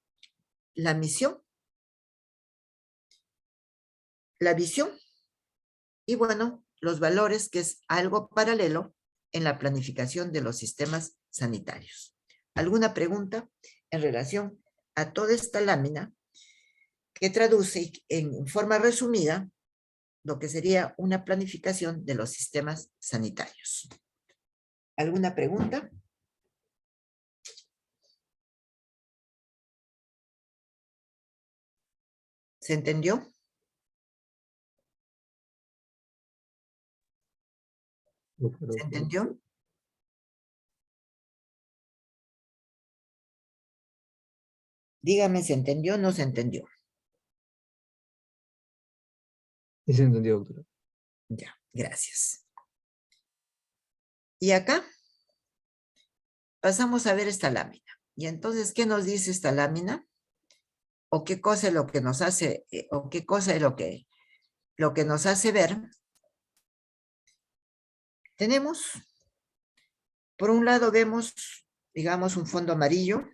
la misión, la visión y, bueno, los valores, que es algo paralelo en la planificación de los sistemas sanitarios. ¿Alguna pregunta en relación a toda esta lámina que traduce en forma resumida lo que sería una planificación de los sistemas sanitarios? ¿Alguna pregunta? ¿Se entendió? ¿Se entendió? Dígame, ¿se entendió o no se entendió? Sí, se entendió, doctora. Ya, gracias. Y acá pasamos a ver esta lámina. Y entonces, ¿qué nos dice esta lámina? ¿O qué cosa es lo que nos hace, o qué cosa es lo que nos hace ver? Tenemos, por un lado vemos, digamos, un fondo amarillo,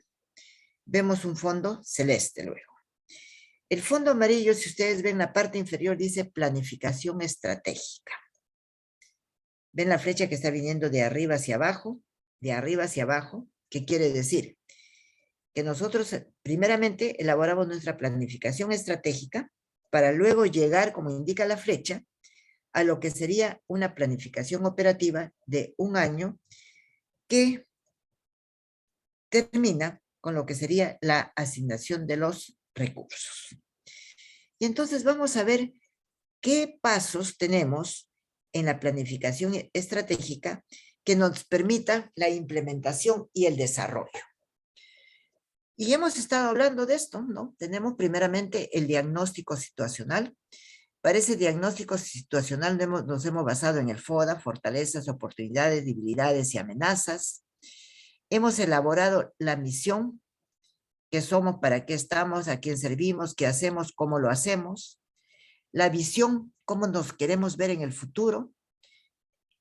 vemos un fondo celeste luego. El fondo amarillo, si ustedes ven la parte inferior, dice planificación estratégica. ¿Ven la flecha que está viniendo de arriba hacia abajo? De arriba hacia abajo. ¿Qué quiere decir? Que nosotros primeramente elaboramos nuestra planificación estratégica para luego llegar, como indica la flecha, a lo que sería una planificación operativa de un año que termina con lo que sería la asignación de los recursos. Y entonces vamos a ver qué pasos tenemos en la planificación estratégica que nos permita la implementación y el desarrollo. Y hemos estado hablando de esto, ¿no? Tenemos primeramente el diagnóstico situacional. Para ese diagnóstico situacional nos hemos basado en el FODA, fortalezas, oportunidades, debilidades y amenazas. Hemos elaborado la misión, qué somos, para qué estamos, a quién servimos, qué hacemos, cómo lo hacemos. La visión, cómo nos queremos ver en el futuro.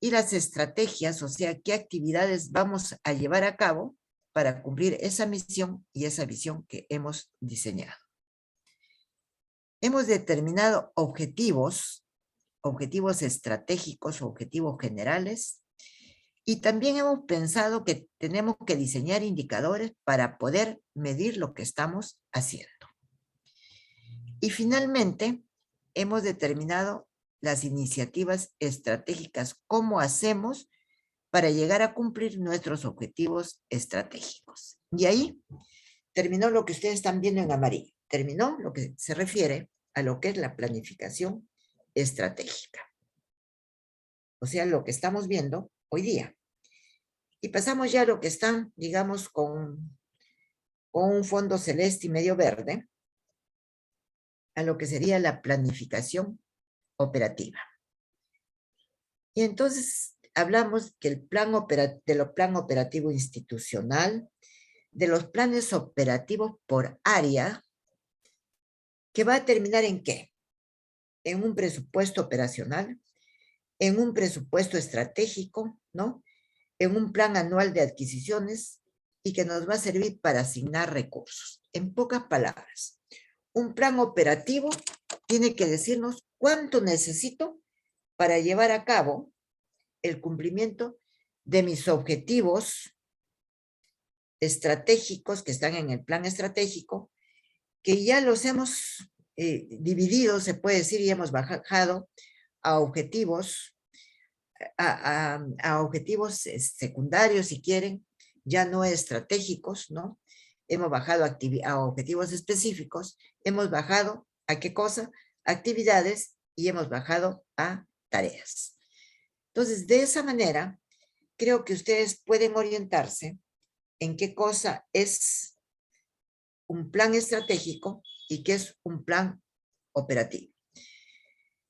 Y las estrategias, o sea, qué actividades vamos a llevar a cabo para cumplir esa misión y esa visión que hemos diseñado. Hemos determinado objetivos estratégicos, objetivos generales, y también hemos pensado que tenemos que diseñar indicadores para poder medir lo que estamos haciendo. Y finalmente, hemos determinado las iniciativas estratégicas, cómo hacemos para llegar a cumplir nuestros objetivos estratégicos. Y ahí terminó lo que ustedes están viendo en amarillo. Terminó lo que se refiere a lo que es la planificación estratégica. O sea, lo que estamos viendo hoy día. Y pasamos ya a lo que están, digamos, con un fondo celeste y medio verde, a lo que sería la planificación operativa. Y entonces hablamos que el plan operativo institucional, de los planes operativos por área, que va a terminar ¿en qué? En un presupuesto operacional, en un presupuesto estratégico, ¿no? En un plan anual de adquisiciones y que nos va a servir para asignar recursos. En pocas palabras, un plan operativo tiene que decirnos cuánto necesito para llevar a cabo el cumplimiento de mis objetivos estratégicos que están en el plan estratégico, que ya los hemos dividido, se puede decir, y hemos bajado a objetivos, a objetivos secundarios, si quieren, ya no estratégicos, ¿no? Hemos bajado a objetivos específicos, hemos bajado ¿a qué cosa? Actividades, y hemos bajado a tareas. Entonces, de esa manera, creo que ustedes pueden orientarse en qué cosa es un plan estratégico y qué es un plan operativo.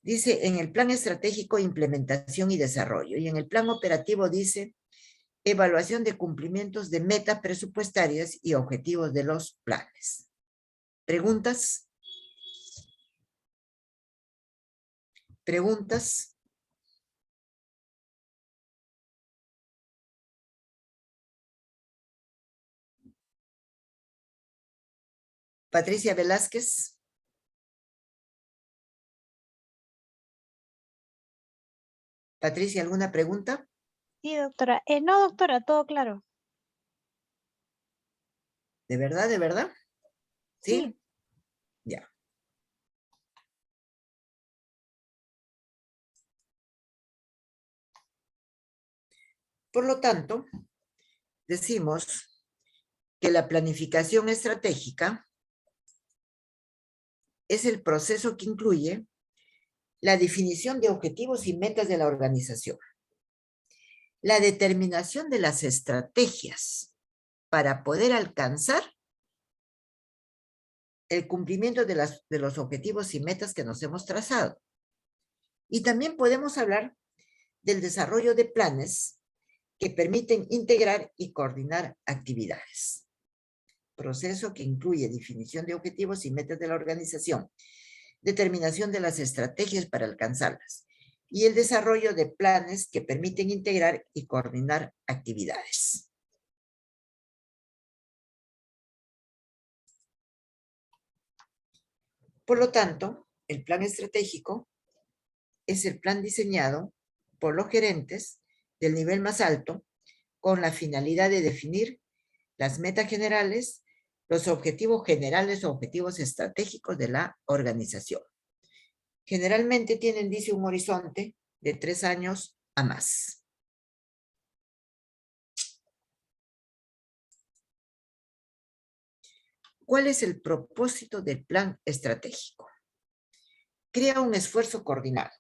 Dice, en el plan estratégico, implementación y desarrollo. Y en el plan operativo dice, evaluación de cumplimientos de metas presupuestarias y objetivos de los planes. ¿Preguntas? ¿Preguntas? Patricia Velázquez. Patricia, ¿alguna pregunta? Sí, doctora. No, doctora, todo claro. ¿De verdad, de verdad? ¿Sí? Sí. Ya. Por lo tanto, decimos que la planificación estratégica es el proceso que incluye la definición de objetivos y metas de la organización, la determinación de las estrategias para poder alcanzar el cumplimiento de los objetivos y metas que nos hemos trazado. Y también podemos hablar del desarrollo de planes que permiten integrar y coordinar actividades. Proceso que incluye definición de objetivos y metas de la organización, determinación de las estrategias para alcanzarlas y el desarrollo de planes que permiten integrar y coordinar actividades. Por lo tanto, el plan estratégico es el plan diseñado por los gerentes del nivel más alto con la finalidad de definir las metas generales, los objetivos generales o objetivos estratégicos de la organización. Generalmente tienen, dice, un horizonte de 3 años a más. ¿Cuál es el propósito del plan estratégico? Crea un esfuerzo coordinado.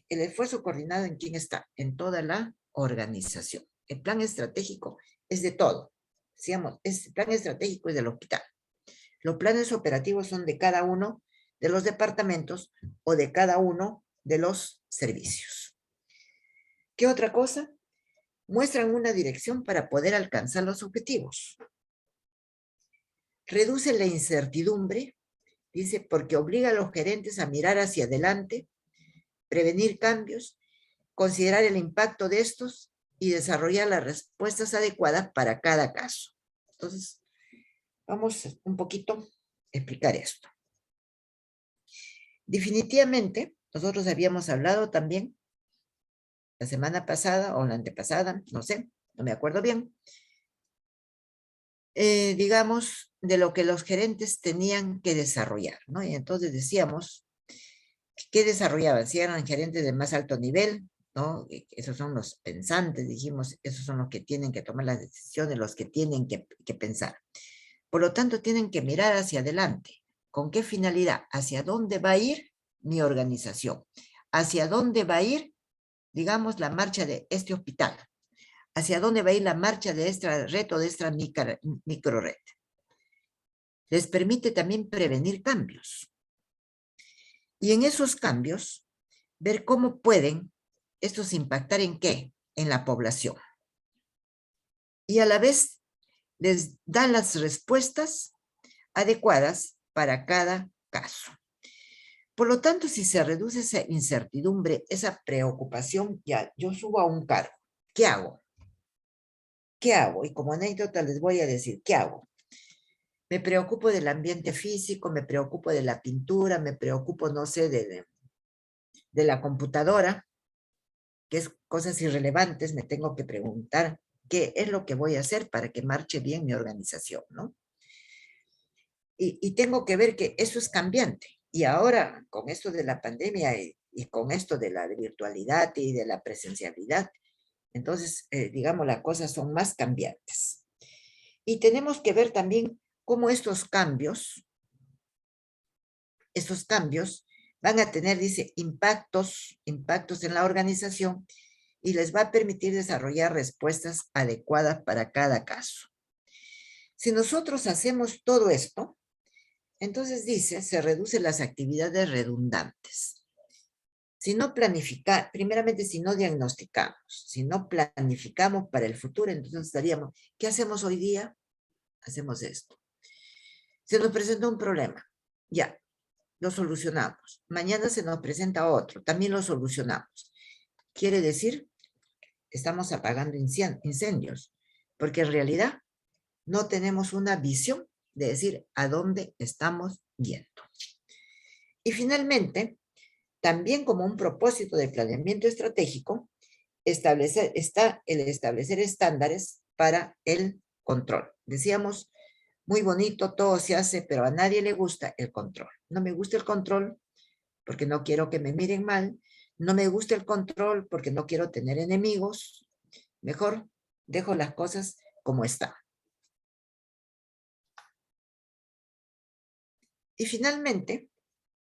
¿El esfuerzo coordinado en quién está? En toda la organización. El plan estratégico es de todo. Digamos, el plan estratégico es del hospital. Los planes operativos son de cada uno de los departamentos o de cada uno de los servicios. ¿Qué otra cosa? Muestran una dirección para poder alcanzar los objetivos. Reduce la incertidumbre, dice, porque obliga a los gerentes a mirar hacia adelante, prevenir cambios, considerar el impacto de estos y desarrollar las respuestas adecuadas para cada caso. Entonces, vamos un poquito a explicar esto. Definitivamente, nosotros habíamos hablado también la semana pasada o la antepasada, no sé, no me acuerdo bien, digamos, de lo que los gerentes tenían que desarrollar, ¿no? Y entonces decíamos, ¿qué desarrollaban? Si eran gerentes de más alto nivel, ¿no? Esos son los pensantes, dijimos, esos son los que tienen que tomar las decisiones, los que tienen que pensar. Por lo tanto, tienen que mirar hacia adelante. ¿Con qué finalidad? ¿Hacia dónde va a ir mi organización? ¿Hacia dónde va a ir, digamos, la marcha de este hospital? ¿Hacia dónde va a ir la marcha de esta red o de esta microred? Les permite también prevenir cambios. Y en esos cambios, ver cómo pueden estos impactar en qué, en la población. Y a la vez les da las respuestas adecuadas para cada caso. Por lo tanto, si se reduce esa incertidumbre, esa preocupación, ya, yo subo a un cargo. ¿Qué hago? ¿Qué hago? Y como anécdota les voy a decir, ¿qué hago? Me preocupo del ambiente físico, me preocupo de la pintura, me preocupo, no sé, de la computadora, que es cosas irrelevantes, me tengo que preguntar qué es lo que voy a hacer para que marche bien mi organización, ¿no? Y tengo que ver que eso es cambiante. Y ahora, con esto de la pandemia y con esto de la virtualidad y de la presencialidad, entonces, digamos, las cosas son más cambiantes. Y tenemos que ver también cómo estos cambios van a tener, dice, impactos en la organización y les va a permitir desarrollar respuestas adecuadas para cada caso. Si nosotros hacemos todo esto, entonces dice, se reducen las actividades redundantes. Si no planificamos, primeramente si no diagnosticamos, si no planificamos para el futuro, entonces estaríamos, ¿qué hacemos hoy día? Hacemos esto. Se nos presenta un problema, ya, lo solucionamos. Mañana se nos presenta otro, también lo solucionamos. Quiere decir, estamos apagando incendios, porque en realidad no tenemos una visión de decir a dónde estamos yendo. Y finalmente, también como un propósito de planeamiento estratégico, está el establecer estándares para el control. Decíamos, muy bonito, todo se hace, pero a nadie le gusta el control. No me gusta el control porque no quiero que me miren mal. No me gusta el control porque no quiero tener enemigos. Mejor dejo las cosas como están. Y finalmente,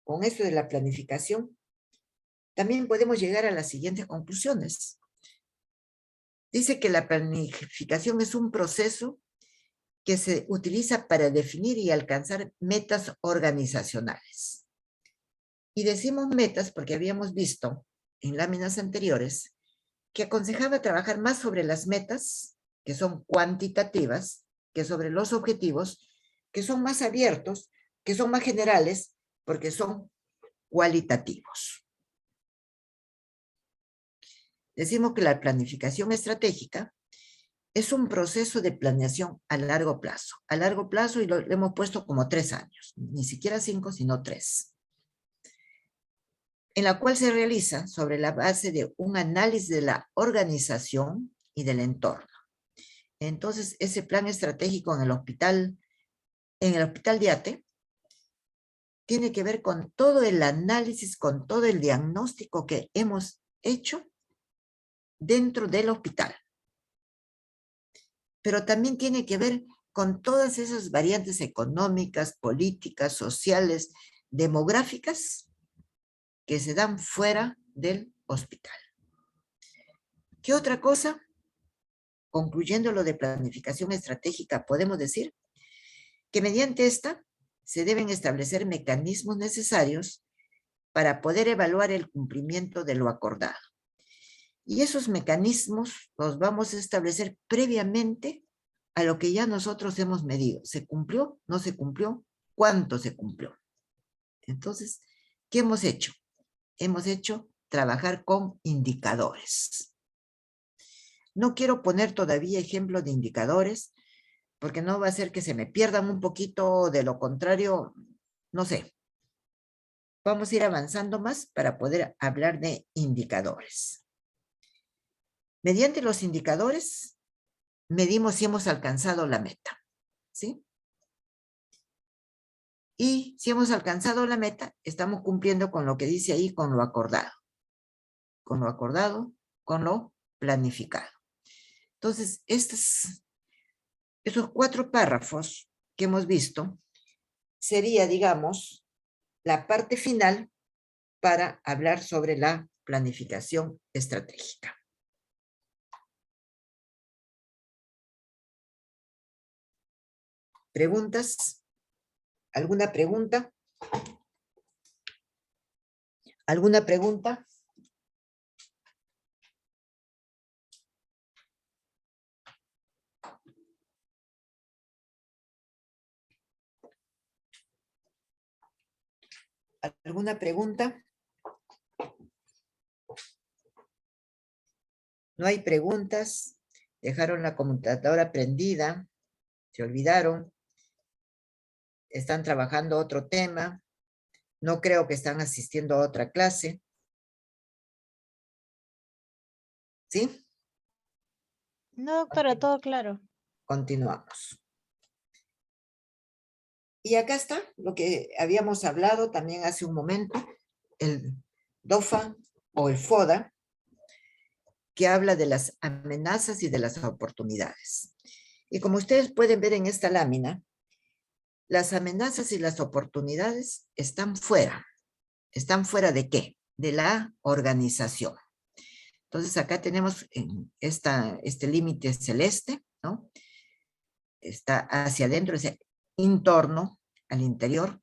con esto de la planificación, también podemos llegar a las siguientes conclusiones. Dice que la planificación es un proceso que se utiliza para definir y alcanzar metas organizacionales. Y decimos metas porque habíamos visto en láminas anteriores que aconsejaba trabajar más sobre las metas, que son cuantitativas, que sobre los objetivos, que son más abiertos, que son más generales, porque son cualitativos. Decimos que la planificación estratégica es un proceso de planeación a largo plazo. A largo plazo, y lo hemos puesto como 3 años, ni siquiera 5, sino 3. En la cual se realiza sobre la base de un análisis de la organización y del entorno. Entonces, ese plan estratégico en el hospital DIATE, tiene que ver con todo el análisis, con todo el diagnóstico que hemos hecho dentro del hospital. Pero también tiene que ver con todas esas variantes económicas, políticas, sociales, demográficas que se dan fuera del hospital. ¿Qué otra cosa? Concluyendo lo de planificación estratégica, podemos decir que mediante esta se deben establecer mecanismos necesarios para poder evaluar el cumplimiento de lo acordado. Y esos mecanismos los vamos a establecer previamente a lo que ya nosotros hemos medido. ¿Se cumplió? ¿No se cumplió? ¿Cuánto se cumplió? Entonces, ¿qué hemos hecho? Hemos hecho trabajar con indicadores. No quiero poner todavía ejemplos de indicadores, porque no va a ser que se me pierdan un poquito, de lo contrario, no sé. Vamos a ir avanzando más para poder hablar de indicadores. Mediante los indicadores, medimos si hemos alcanzado la meta, ¿sí? Y si hemos alcanzado la meta, estamos cumpliendo con lo que dice ahí, con lo acordado. Con lo acordado, con lo planificado. Entonces, esos 4 párrafos que hemos visto sería, digamos, la parte final para hablar sobre la planificación estratégica. ¿Preguntas? ¿Alguna pregunta? ¿Alguna pregunta? ¿Alguna pregunta? No hay preguntas. Dejaron la computadora prendida. Se olvidaron. Están trabajando otro tema. No creo que están asistiendo a otra clase. ¿Sí? No, doctora, todo claro. Continuamos. Y acá está lo que habíamos hablado también hace un momento, el DOFA o el FODA, que habla de las amenazas y de las oportunidades. Y como ustedes pueden ver en esta lámina, las amenazas y las oportunidades están fuera. ¿Están fuera de qué? De la organización. Entonces acá tenemos este límite celeste, ¿no? Está hacia adentro, ese entorno, al interior,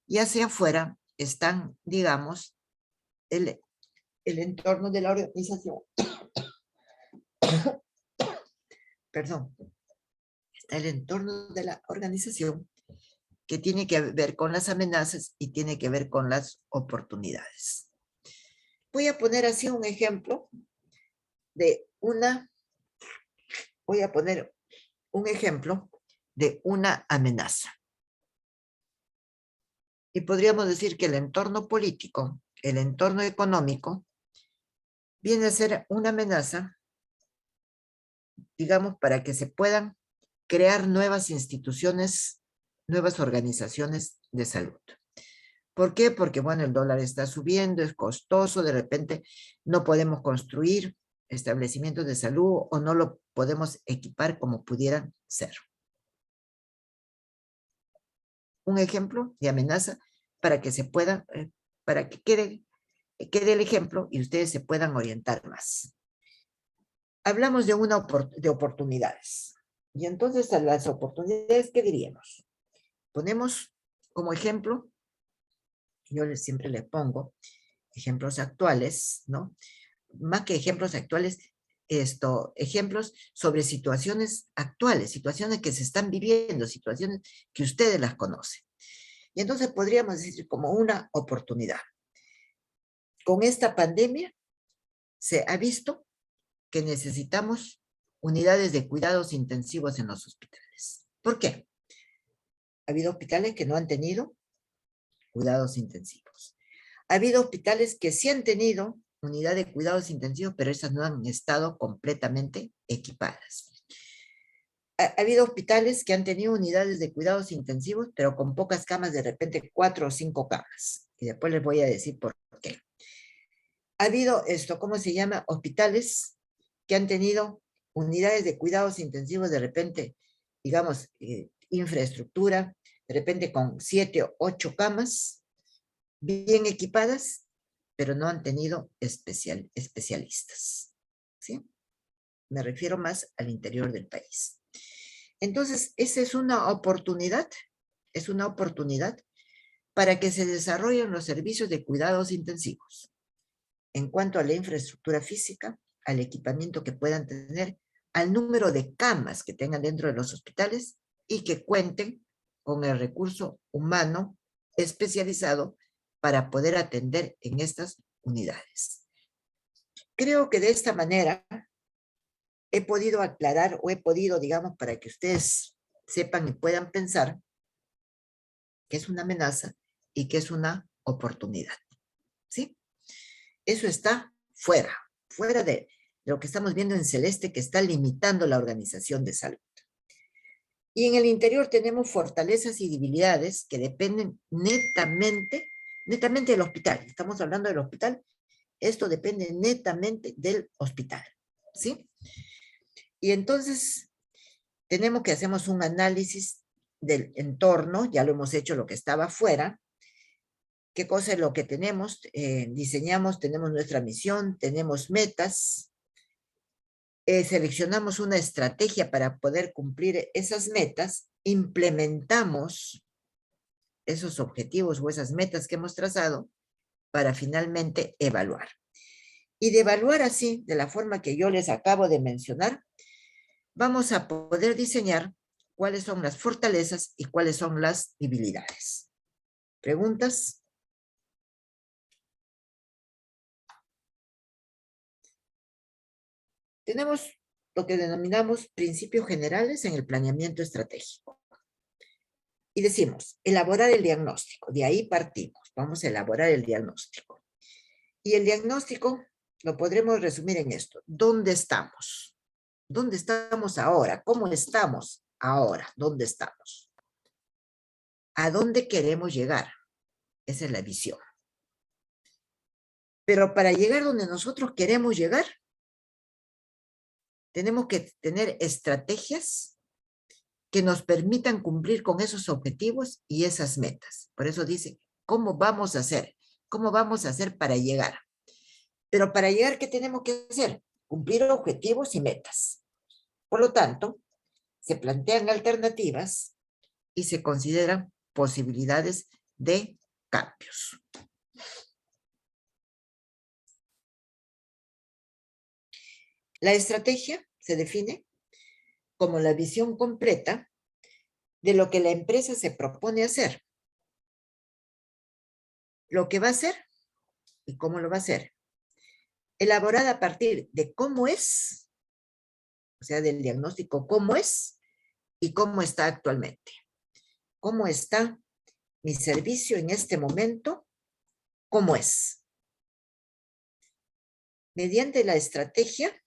y hacia afuera están, digamos, el entorno de la organización. Perdón. Está el entorno de la organización que tiene que ver con las amenazas y tiene que ver con las oportunidades. Voy a poner así un ejemplo de voy a poner un ejemplo de una amenaza. Y podríamos decir que el entorno político, el entorno económico, viene a ser una amenaza, digamos, para que se puedan crear nuevas instituciones, nuevas organizaciones de salud. ¿Por qué? Porque, bueno, el dólar está subiendo, es costoso, de repente no podemos construir establecimientos de salud o no lo podemos equipar como pudieran ser. Un ejemplo de amenaza para que se pueda, para que quede el ejemplo y ustedes se puedan orientar más. Hablamos de oportunidades. Y entonces a las oportunidades, ¿qué diríamos? Ponemos como ejemplo, yo siempre les pongo ejemplos actuales, ¿no? Más que ejemplos actuales, ejemplos sobre situaciones actuales, situaciones que se están viviendo, situaciones que ustedes las conocen. Y entonces podríamos decir como una oportunidad. Con esta pandemia se ha visto que necesitamos unidades de cuidados intensivos en los hospitales. ¿Por qué? Ha habido hospitales que no han tenido cuidados intensivos. Ha habido hospitales que sí han tenido unidad de cuidados intensivos, pero esas no han estado completamente equipadas. Ha habido hospitales que han tenido unidades de cuidados intensivos, pero con pocas camas, de repente 4 o 5 camas. Y después les voy a decir por qué. Ha habido ¿cómo se llama? Hospitales que han tenido unidades de cuidados intensivos, de repente, digamos, infraestructura, de repente con 7 o 8 camas, bien equipadas, pero no han tenido especialistas. ¿Sí? Me refiero más al interior del país. Entonces, esa es una oportunidad para que se desarrollen los servicios de cuidados intensivos. En cuanto a la infraestructura física, al equipamiento que puedan tener, al número de camas que tengan dentro de los hospitales y que cuenten con el recurso humano especializado para poder atender en estas unidades. Creo que de esta manera he podido aclarar o he podido, digamos, para que ustedes sepan y puedan pensar que es una amenaza y que es una oportunidad. ¿Sí? Eso está fuera de lo que estamos viendo en celeste, que está limitando la organización de salud. Y en el interior tenemos fortalezas y debilidades que dependen netamente del hospital. Estamos hablando del hospital. Esto depende netamente del hospital. ¿Sí? Y entonces tenemos que hacer un análisis del entorno, ya lo hemos hecho lo que estaba afuera. ¿Qué cosa es lo que tenemos? Diseñamos, tenemos nuestra misión, tenemos metas. Seleccionamos una estrategia para poder cumplir esas metas, implementamos esos objetivos o esas metas que hemos trazado para finalmente evaluar. Y de evaluar así, de la forma que yo les acabo de mencionar, vamos a poder diseñar cuáles son las fortalezas y cuáles son las debilidades. ¿Preguntas? Tenemos lo que denominamos principios generales en el planeamiento estratégico. Y decimos, elaborar el diagnóstico. De ahí partimos. Vamos a elaborar el diagnóstico. Y el diagnóstico lo podremos resumir en esto. ¿Dónde estamos? ¿Dónde estamos ahora? ¿Cómo estamos ahora? ¿Dónde estamos? ¿A dónde queremos llegar? Esa es la visión. Pero para llegar donde nosotros queremos llegar, tenemos que tener estrategias que nos permitan cumplir con esos objetivos y esas metas. Por eso dice, ¿cómo vamos a hacer? ¿Cómo vamos a hacer para llegar? Pero para llegar, ¿qué tenemos que hacer? Cumplir objetivos y metas. Por lo tanto, se plantean alternativas y se consideran posibilidades de cambios. La estrategia se define como la visión completa de lo que la empresa se propone hacer, lo que va a hacer y cómo lo va a hacer, elaborada a partir de cómo es, o sea, del diagnóstico cómo es y cómo está actualmente. ¿Cómo está mi servicio en este momento? ¿Cómo es? Mediante la estrategia,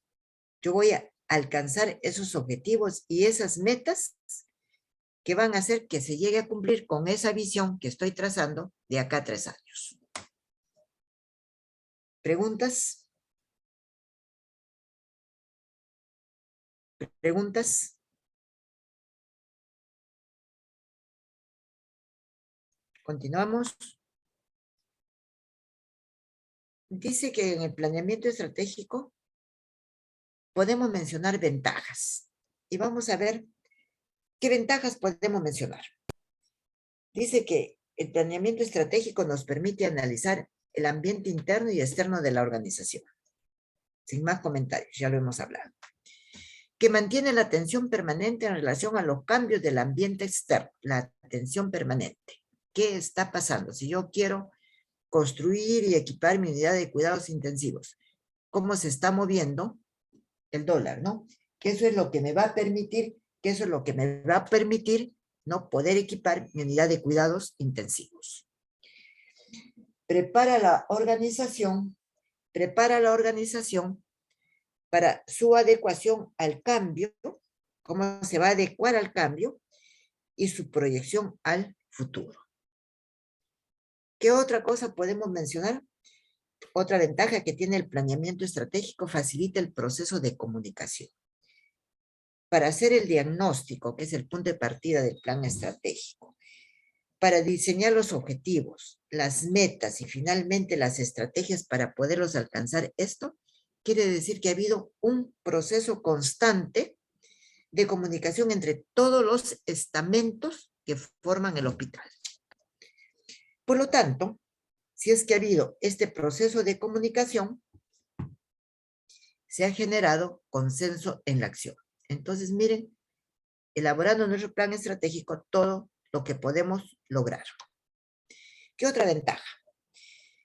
yo voy a alcanzar esos objetivos y esas metas que van a hacer que se llegue a cumplir con esa visión que estoy trazando de acá a 3 años. ¿Preguntas? ¿Preguntas? Continuamos. Dice que en el planeamiento estratégico podemos mencionar ventajas. Y vamos a ver qué ventajas podemos mencionar. Dice que el planeamiento estratégico nos permite analizar el ambiente interno y externo de la organización. Sin más comentarios, ya lo hemos hablado. Que mantiene la atención permanente en relación a los cambios del ambiente externo. La atención permanente. ¿Qué está pasando? Si yo quiero construir y equipar mi unidad de cuidados intensivos, ¿cómo se está moviendo el dólar, no? Que eso es lo que me va a permitir, ¿no? Poder equipar mi unidad de cuidados intensivos. Prepara la organización para su adecuación al cambio, cómo se va a adecuar al cambio y su proyección al futuro. ¿Qué otra cosa podemos mencionar? Otra ventaja que tiene el planeamiento estratégico, facilita el proceso de comunicación. Para hacer el diagnóstico, que es el punto de partida del plan estratégico, para diseñar los objetivos, las metas y finalmente las estrategias para poderlos alcanzar, esto quiere decir que ha habido un proceso constante de comunicación entre todos los estamentos que forman el hospital. Por lo tanto, si es que ha habido este proceso de comunicación, se ha generado consenso en la acción. Entonces, miren, elaborando nuestro plan estratégico, todo lo que podemos lograr. ¿Qué otra ventaja?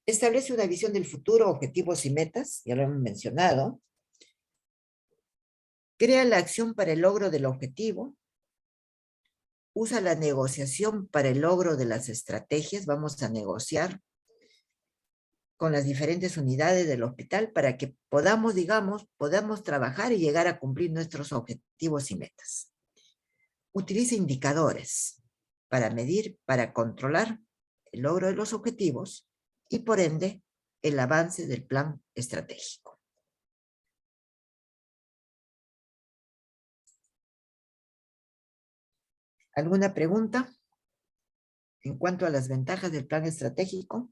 Establece una visión del futuro, objetivos y metas, ya lo hemos mencionado. Crea la acción para el logro del objetivo. Usa la negociación para el logro de las estrategias. Vamos a negociar con las diferentes unidades del hospital para que podamos, podamos trabajar y llegar a cumplir nuestros objetivos y metas. Utiliza indicadores para medir, para controlar el logro de los objetivos y por ende el avance del plan estratégico. ¿Alguna pregunta en cuanto a las ventajas del plan estratégico?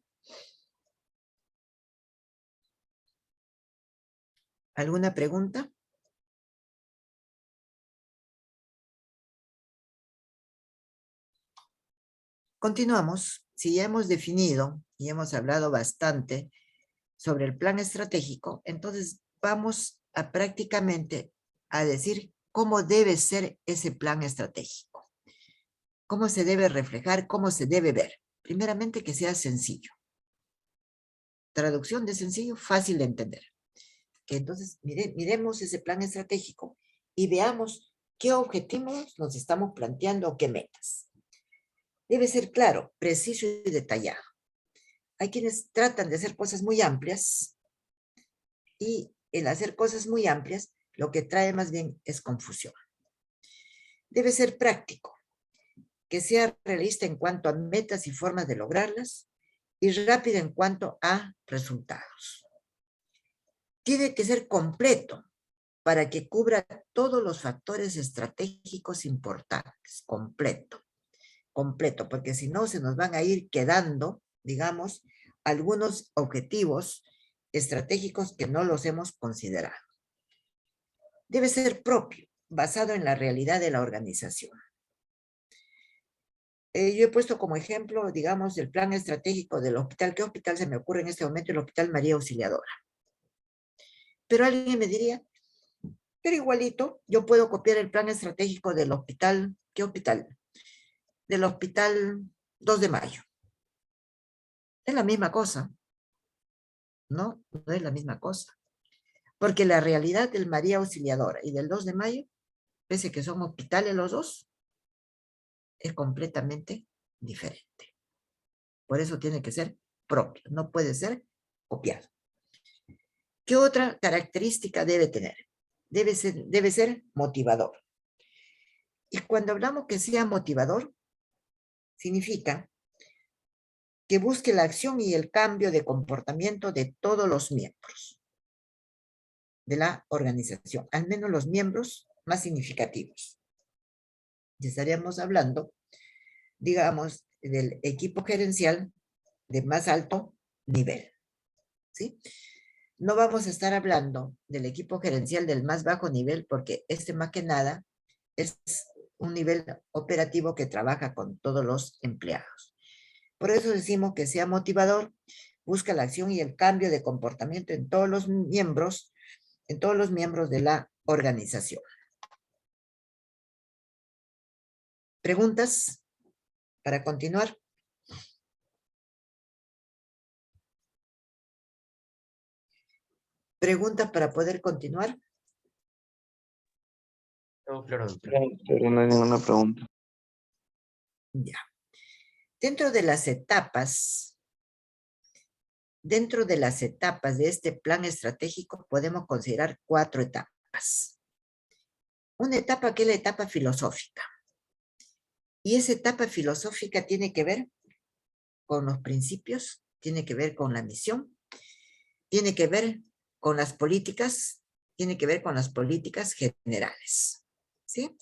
¿Alguna pregunta? Continuamos. Si ya hemos definido y hemos hablado bastante sobre el plan estratégico, entonces vamos a prácticamente a decir cómo debe ser ese plan estratégico. Cómo se debe reflejar, cómo se debe ver. Primeramente, que sea sencillo. Traducción de sencillo, fácil de entender. Que entonces miremos ese plan estratégico y veamos qué objetivos nos estamos planteando o qué metas. Debe ser claro, preciso y detallado. Hay quienes tratan de hacer cosas muy amplias y el hacer cosas muy amplias lo que trae más bien es confusión. Debe ser práctico, que sea realista en cuanto a metas y formas de lograrlas y rápido en cuanto a resultados. Tiene que ser completo para que cubra todos los factores estratégicos importantes, completo, porque si no se nos van a ir quedando, digamos, algunos objetivos estratégicos que no los hemos considerado. Debe ser propio, basado en la realidad de la organización. Yo he puesto como ejemplo, digamos, el plan estratégico del hospital. ¿Qué hospital se me ocurre en este momento? El Hospital María Auxiliadora. Pero alguien me diría, pero igualito, yo puedo copiar el plan estratégico del hospital. ¿Qué hospital? Del Hospital 2 de Mayo. Es la misma cosa. No, no es la misma cosa. Porque la realidad del María Auxiliadora y del 2 de Mayo, pese a que son hospitales los dos, es completamente diferente. Por eso tiene que ser propio, no puede ser copiado. ¿Qué otra característica debe tener? Debe ser motivador. Y cuando hablamos que sea motivador, significa que busque la acción y el cambio de comportamiento de todos los miembros de la organización, al menos los miembros más significativos. Y estaríamos hablando, digamos, del equipo gerencial de más alto nivel, ¿sí? No vamos a estar hablando del equipo gerencial del más bajo nivel porque más que nada es un nivel operativo que trabaja con todos los empleados. Por eso decimos que sea motivador, busca la acción y el cambio de comportamiento en todos los miembros de la organización. ¿Preguntas para continuar? ¿Preguntas para poder continuar? No, claro, doctor. Pero no hay ninguna pregunta. Ya. Dentro de las etapas de este plan estratégico podemos considerar 4 etapas. Una etapa que es la etapa filosófica. Y esa etapa filosófica tiene que ver con los principios, tiene que ver con la misión, tiene que ver con las políticas, tiene que ver con las políticas generales. ¿Sí?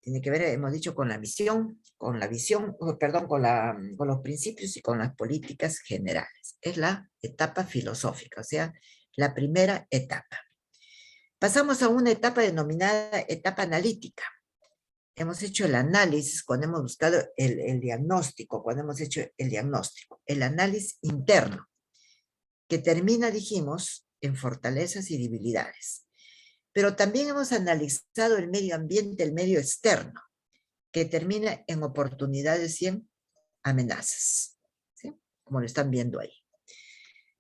Tiene que ver, hemos dicho, con la misión, con la visión, perdón, con los principios y con las políticas generales. Es la etapa filosófica, o sea, la primera etapa. Pasamos a una etapa denominada etapa analítica. Hemos hecho el análisis cuando hemos buscado el diagnóstico, cuando hemos hecho el diagnóstico, el análisis interno, que termina, dijimos, en fortalezas y debilidades. Pero también hemos analizado el medio ambiente, el medio externo, que termina en oportunidades y en amenazas, ¿sí? Como lo están viendo ahí.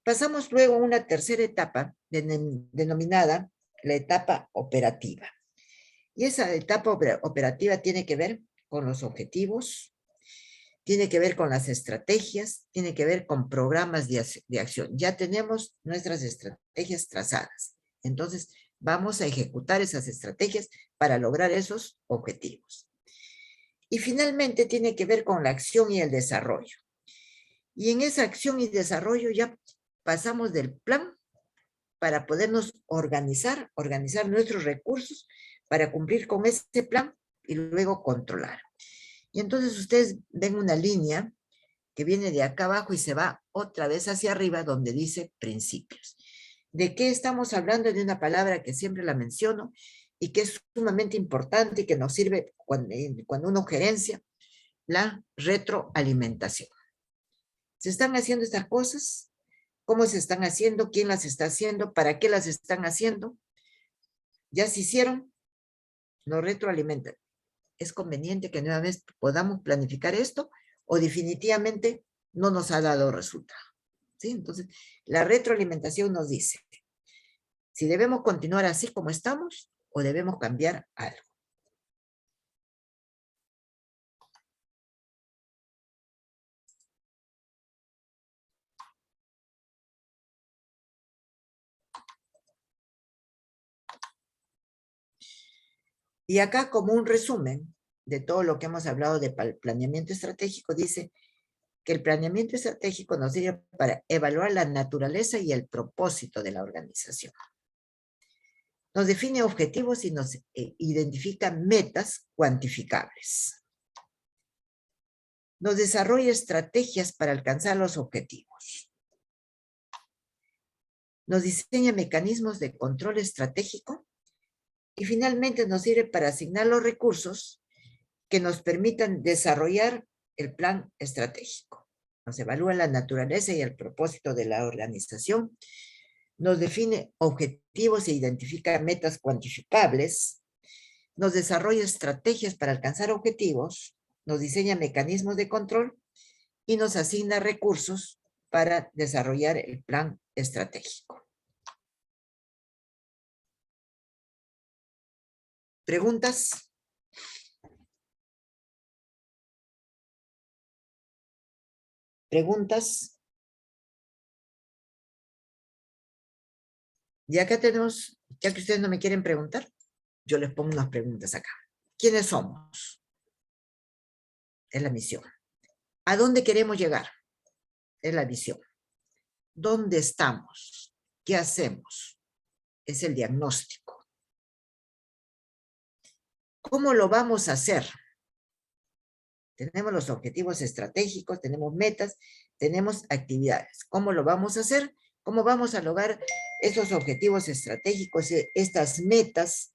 Pasamos luego a una tercera etapa denominada la etapa operativa. Y esa etapa operativa tiene que ver con los objetivos, tiene que ver con las estrategias, tiene que ver con programas de acción. Ya tenemos nuestras estrategias trazadas. Entonces, vamos a ejecutar esas estrategias para lograr esos objetivos. Y finalmente tiene que ver con la acción y el desarrollo. Y en esa acción y desarrollo ya pasamos del plan para podernos organizar nuestros recursos para cumplir con ese plan y luego controlar. Y entonces ustedes ven una línea que viene de acá abajo y se va otra vez hacia arriba donde dice principios. ¿De qué estamos hablando? De una palabra que siempre la menciono y que es sumamente importante y que nos sirve cuando uno gerencia, la retroalimentación. ¿Se están haciendo estas cosas? ¿Cómo se están haciendo? ¿Quién las está haciendo? ¿Para qué las están haciendo? ¿Ya se hicieron? Nos retroalimentan. ¿Es conveniente que nueva vez podamos planificar esto? ¿O definitivamente no nos ha dado resultado? ¿Sí? Entonces, la retroalimentación nos dice si debemos continuar así como estamos o debemos cambiar algo. Y acá, como un resumen de todo lo que hemos hablado de planeamiento estratégico, dice que el planeamiento estratégico nos sirve para evaluar la naturaleza y el propósito de la organización. Nos define objetivos y nos identifica metas cuantificables. Nos desarrolla estrategias para alcanzar los objetivos. Nos diseña mecanismos de control estratégico y finalmente nos sirve para asignar los recursos que nos permitan desarrollar el plan estratégico. Nos evalúa la naturaleza y el propósito de la organización, nos define objetivos e identifica metas cuantificables, nos desarrolla estrategias para alcanzar objetivos, nos diseña mecanismos de control y nos asigna recursos para desarrollar el plan estratégico. ¿Preguntas? ¿Preguntas? Y acá tenemos, ya que ustedes no me quieren preguntar, yo les pongo unas preguntas acá. ¿Quiénes somos? Es la misión. ¿A dónde queremos llegar? Es la visión. ¿Dónde estamos? ¿Qué hacemos? Es el diagnóstico. ¿Cómo lo vamos a hacer? Tenemos los objetivos estratégicos, tenemos metas, tenemos actividades. ¿Cómo lo vamos a hacer? ¿Cómo vamos a lograr esos objetivos estratégicos, estas metas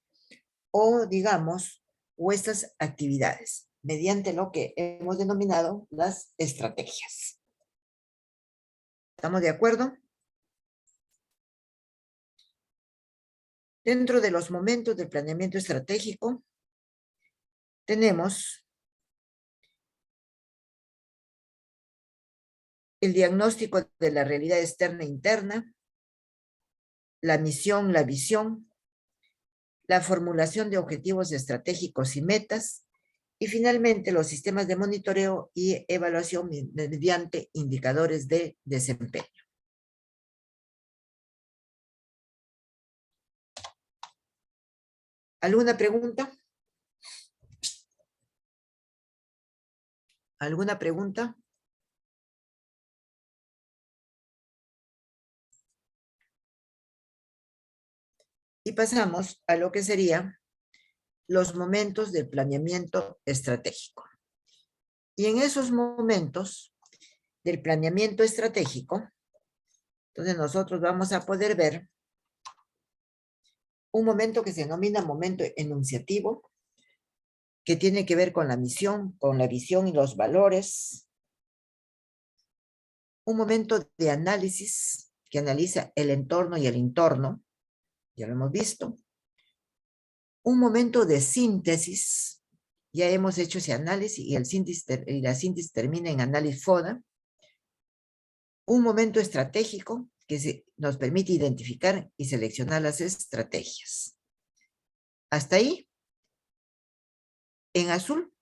o, digamos, o estas actividades? Mediante lo que hemos denominado las estrategias. ¿Estamos de acuerdo? Dentro de los momentos del planeamiento estratégico, tenemos el diagnóstico de la realidad externa e interna, la misión, la visión, la formulación de objetivos estratégicos y metas, y finalmente los sistemas de monitoreo y evaluación mediante indicadores de desempeño. ¿Alguna pregunta? ¿Alguna pregunta? Y pasamos a lo que sería los momentos del planeamiento estratégico. Y en esos momentos del planeamiento estratégico, entonces nosotros vamos a poder ver un momento que se denomina momento enunciativo, que tiene que ver con la misión, con la visión y los valores. Un momento de análisis, que analiza el entorno y el entorno, ya lo hemos visto. Un momento de síntesis, ya hemos hecho ese análisis y la síntesis termina en análisis FODA. Un momento estratégico que nos permite identificar y seleccionar las estrategias. Hasta ahí, en azul,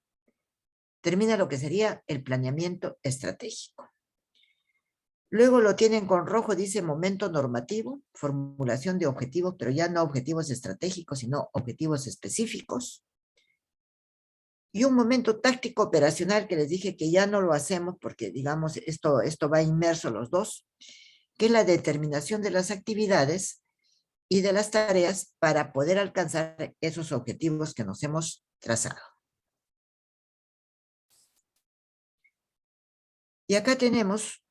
termina lo que sería el planeamiento estratégico. Luego lo tienen con rojo, dice momento normativo, formulación de objetivos, pero ya no objetivos estratégicos, sino objetivos específicos. Y un momento táctico operacional que les dije que ya no lo hacemos porque, digamos, esto va inmerso los dos, que es la determinación de las actividades y de las tareas para poder alcanzar esos objetivos que nos hemos trazado. Y acá tenemos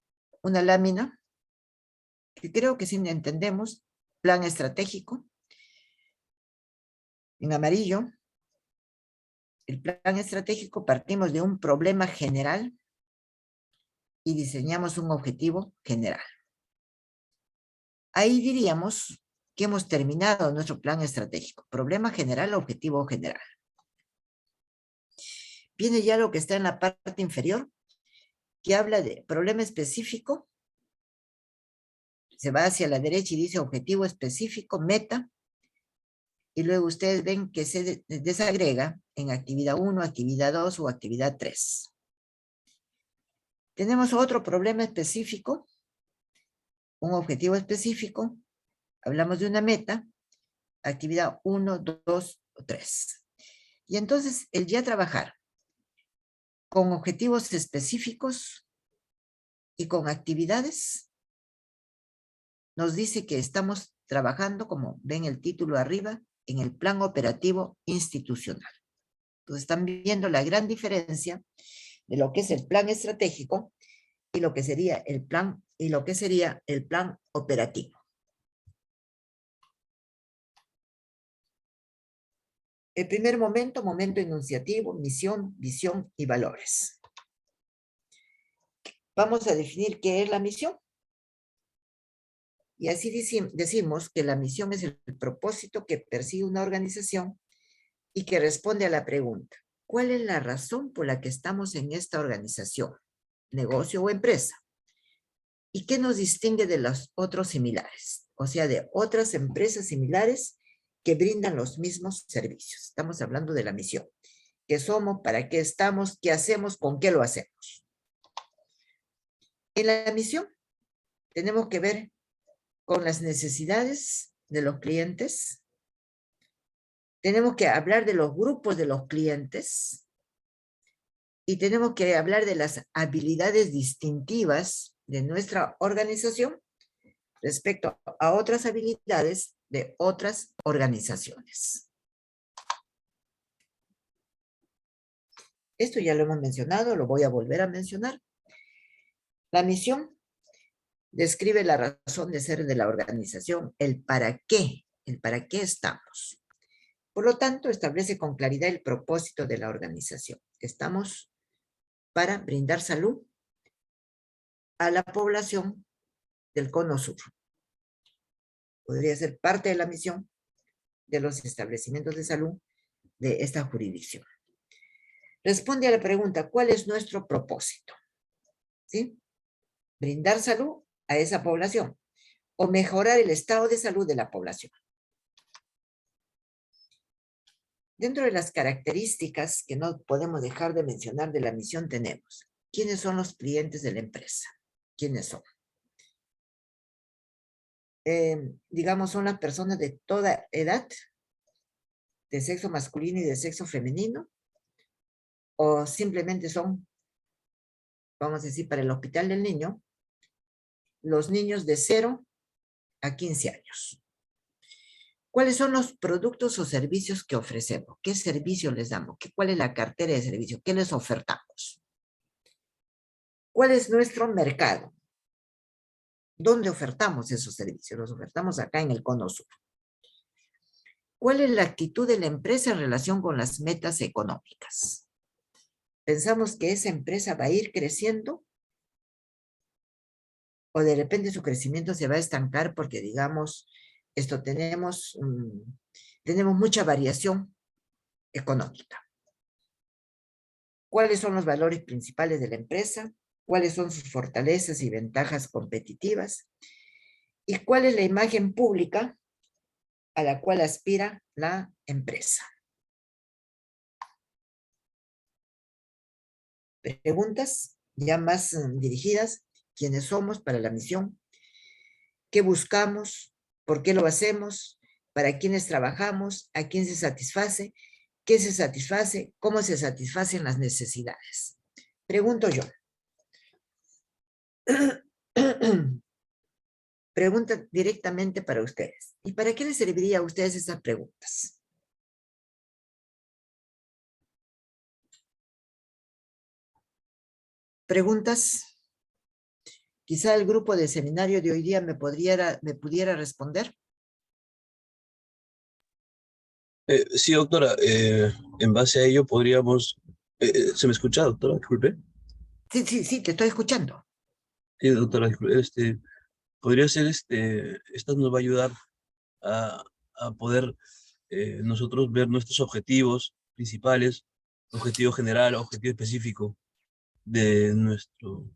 una lámina que creo que sí entendemos, plan estratégico, en amarillo. El plan estratégico, partimos de un problema general y diseñamos un objetivo general. Ahí diríamos que hemos terminado nuestro plan estratégico. Problema general, objetivo general. Viene ya lo que está en la parte inferior, que habla de problema específico. Se va hacia la derecha y dice objetivo específico, meta. Y luego ustedes ven que se desagrega en actividad 1, actividad 2 o actividad 3. Tenemos otro problema específico, un objetivo específico. Hablamos de una meta, actividad 1, 2 o 3. Y entonces el ya trabajar con objetivos específicos y con actividades nos dice que estamos trabajando, como ven el título arriba, en el plan operativo institucional. Entonces están viendo la gran diferencia de lo que es el plan estratégico y lo que sería el plan operativo. El primer momento enunciativo, misión, visión y valores. Vamos a definir qué es la misión. Y así decimos que la misión es el propósito que persigue una organización y que responde a la pregunta: ¿cuál es la razón por la que estamos en esta organización, negocio o empresa? ¿Y qué nos distingue de los otros similares? O sea, de otras empresas similares que brindan los mismos servicios. Estamos hablando de la misión. ¿Qué somos? ¿Para qué estamos? ¿Qué hacemos? ¿Con qué lo hacemos? En la misión tenemos que ver con las necesidades de los clientes. Tenemos que hablar de los grupos de los clientes. Y tenemos que hablar de las habilidades distintivas de nuestra organización respecto a otras habilidades de otras organizaciones. Esto ya lo hemos mencionado, lo voy a volver a mencionar. La misión describe la razón de ser de la organización, el para qué estamos. Por lo tanto, establece con claridad el propósito de la organización. Estamos para brindar salud a la población del Cono Sur. Podría ser parte de la misión de los establecimientos de salud de esta jurisdicción. Responde a la pregunta: ¿cuál es nuestro propósito? ¿Sí? Brindar salud a esa población o mejorar el estado de salud de la población. Dentro de las características que no podemos dejar de mencionar de la misión tenemos: ¿quiénes son los clientes de la empresa? ¿Quiénes son? Digamos, son las personas de toda edad, de sexo masculino y de sexo femenino, o simplemente son, vamos a decir, para el Hospital del Niño, los niños de 0 a 15 años. ¿Cuáles son los productos o servicios que ofrecemos? ¿Qué servicio les damos? ¿Cuál es la cartera de servicios? ¿Qué les ofertamos? ¿Cuál es nuestro mercado? ¿Dónde ofertamos esos servicios? Los ofertamos acá en el Cono Sur. ¿Cuál es la actitud de la empresa en relación con las metas económicas? ¿Pensamos que esa empresa va a ir creciendo? ¿O de repente su crecimiento se va a estancar porque, digamos, tenemos mucha variación económica? ¿Cuáles son los valores principales de la empresa? ¿Cuáles son sus fortalezas y ventajas competitivas? ¿Y cuál es la imagen pública a la cual aspira la empresa? Preguntas ya más dirigidas: ¿quiénes somos para la misión? ¿Qué buscamos? ¿Por qué lo hacemos? ¿Para quiénes trabajamos? ¿A quién se satisface? ¿Qué se satisface? ¿Cómo se satisfacen las necesidades? Pregunto yo. Pregunta directamente para ustedes. ¿Y para qué les serviría a ustedes esas preguntas? ¿Preguntas? Quizá el grupo de seminario de hoy día me pudiera responder. Sí, doctora, en base a ello podríamos... ¿se me escucha, doctora? Disculpe. Sí, te estoy escuchando. Sí, doctora, disculpe, podría ser, esta nos va a ayudar a poder nosotros ver nuestros objetivos principales, objetivo general, objetivo específico de nuestro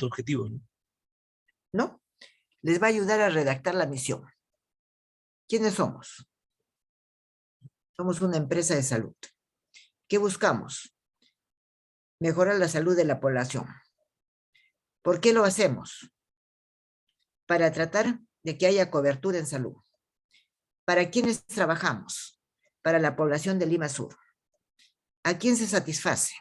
objetivo, ¿no? ¿No? Les va a ayudar a redactar la misión. ¿Quiénes somos? Somos una empresa de salud. ¿Qué buscamos? Mejorar la salud de la población. ¿Por qué lo hacemos? Para tratar de que haya cobertura en salud. ¿Para quiénes trabajamos? Para la población de Lima Sur. ¿A quién se satisface?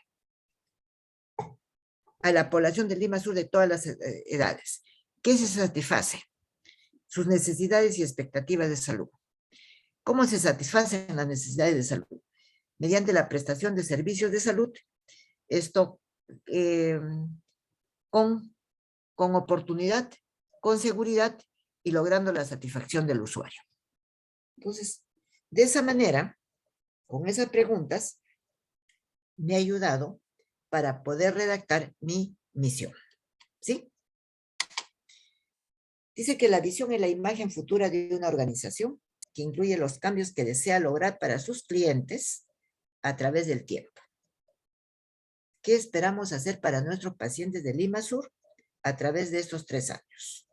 A la población de Lima Sur de todas las edades. ¿Qué se satisface? Sus necesidades y expectativas de salud. ¿Cómo se satisfacen las necesidades de salud? Mediante la prestación de servicios de salud, esto con oportunidad, con seguridad y logrando la satisfacción del usuario. Entonces, de esa manera, con esas preguntas, me ha ayudado para poder redactar mi misión. ¿Sí? Dice que la visión es la imagen futura de una organización que incluye los cambios que desea lograr para sus clientes a través del tiempo. ¿Qué esperamos hacer para nuestros pacientes de Lima Sur a través de estos 3 años?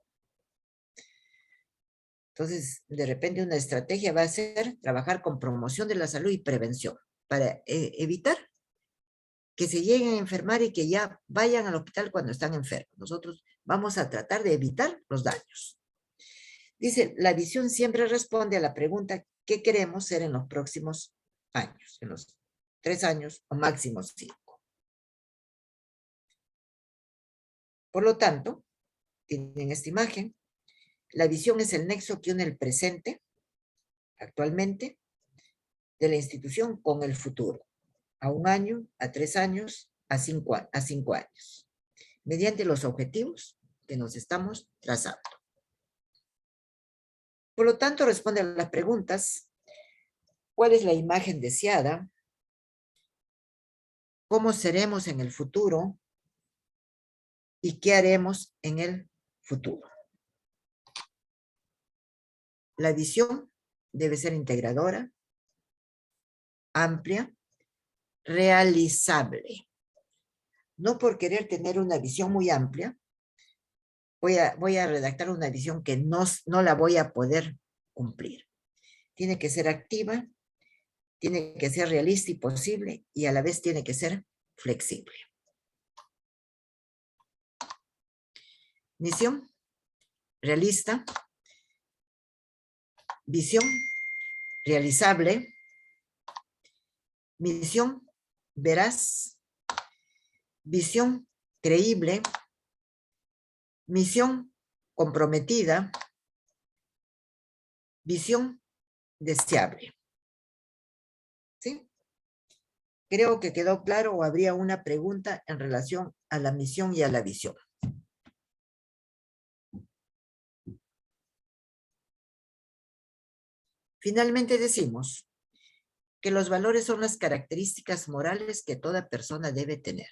Entonces, de repente una estrategia va a ser trabajar con promoción de la salud y prevención para evitar que se lleguen a enfermar y que ya vayan al hospital cuando están enfermos. Nosotros vamos a tratar de evitar los daños. Dice, la visión siempre responde a la pregunta, ¿qué queremos ser en los próximos años? En los 3 años o máximo 5. Por lo tanto, tienen esta imagen, la visión es el nexo que une el presente, actualmente, de la institución con el futuro, a 1 año, a 3 años, a 5 años, mediante los objetivos que nos estamos trazando. Por lo tanto, responde a las preguntas, ¿cuál es la imagen deseada? ¿Cómo seremos en el futuro? ¿Y qué haremos en el futuro? La visión debe ser integradora, amplia, realizable. No por querer tener una visión muy amplia, voy a redactar una visión que no la voy a poder cumplir. Tiene que ser activa, tiene que ser realista y posible, y a la vez tiene que ser flexible. Misión, realista, visión, realizable, misión, veraz, visión, creíble, misión, comprometida, visión, deseable. ¿Sí? Creo que quedó claro, o habría una pregunta en relación a la misión y a la visión. Finalmente decimos que los valores son las características morales que toda persona debe tener.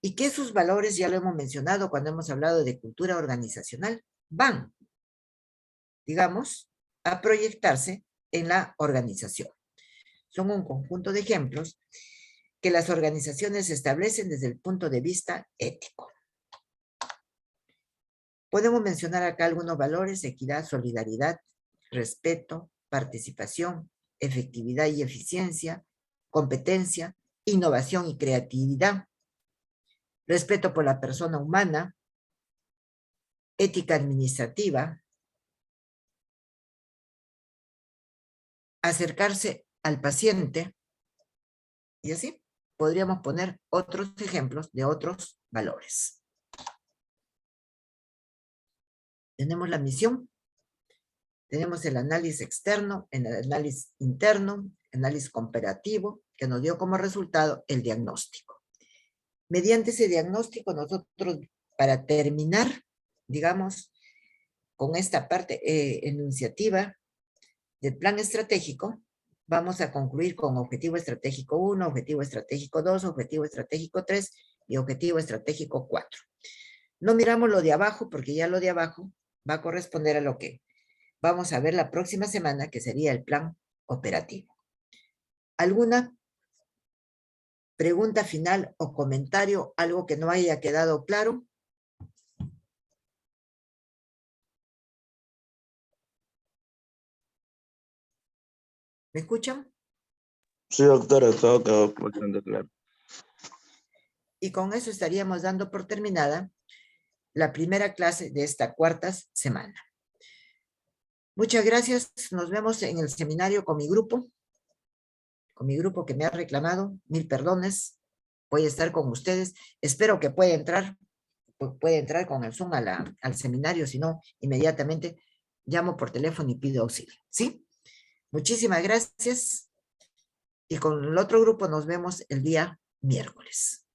Y que sus valores, ya lo hemos mencionado cuando hemos hablado de cultura organizacional, van, digamos, a proyectarse en la organización. Son un conjunto de ejemplos que las organizaciones establecen desde el punto de vista ético. Podemos mencionar acá algunos valores: equidad, solidaridad, respeto, participación, efectividad y eficiencia, competencia, innovación y creatividad, respeto por la persona humana, ética administrativa, acercarse al paciente, y así podríamos poner otros ejemplos de otros valores. Tenemos la misión, tenemos el análisis externo, el análisis interno, análisis comparativo, que nos dio como resultado el diagnóstico. Mediante ese diagnóstico nosotros para terminar, digamos, con esta parte enunciativa del plan estratégico, vamos a concluir con objetivo estratégico 1, objetivo estratégico 2, objetivo estratégico 3 y objetivo estratégico 4. No miramos lo de abajo porque ya lo de abajo va a corresponder a lo que vamos a ver la próxima semana, que sería el plan operativo. ¿Alguna pregunta final o comentario? ¿Algo que no haya quedado claro? ¿Me escuchan? Sí, doctora, todo quedó bastante claro. Y con eso estaríamos dando por terminada la primera clase de esta cuarta semana. Muchas gracias. Nos vemos en el seminario con mi grupo que me ha reclamado. 1000 perdones. Voy a estar con ustedes. Espero que pueda entrar con el Zoom al seminario, si no, inmediatamente llamo por teléfono y pido auxilio. ¿Sí? Muchísimas gracias. Y con el otro grupo nos vemos el día miércoles.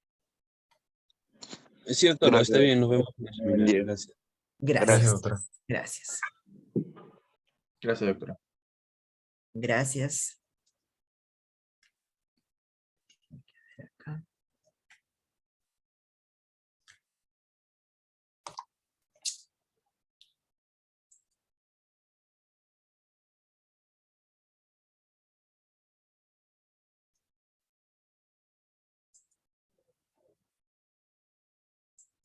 Es cierto, no, está Gracias. bien, nos vemos en el seminario. Gracias. Gracias. doctora. Gracias. Gracias, doctora. Gracias.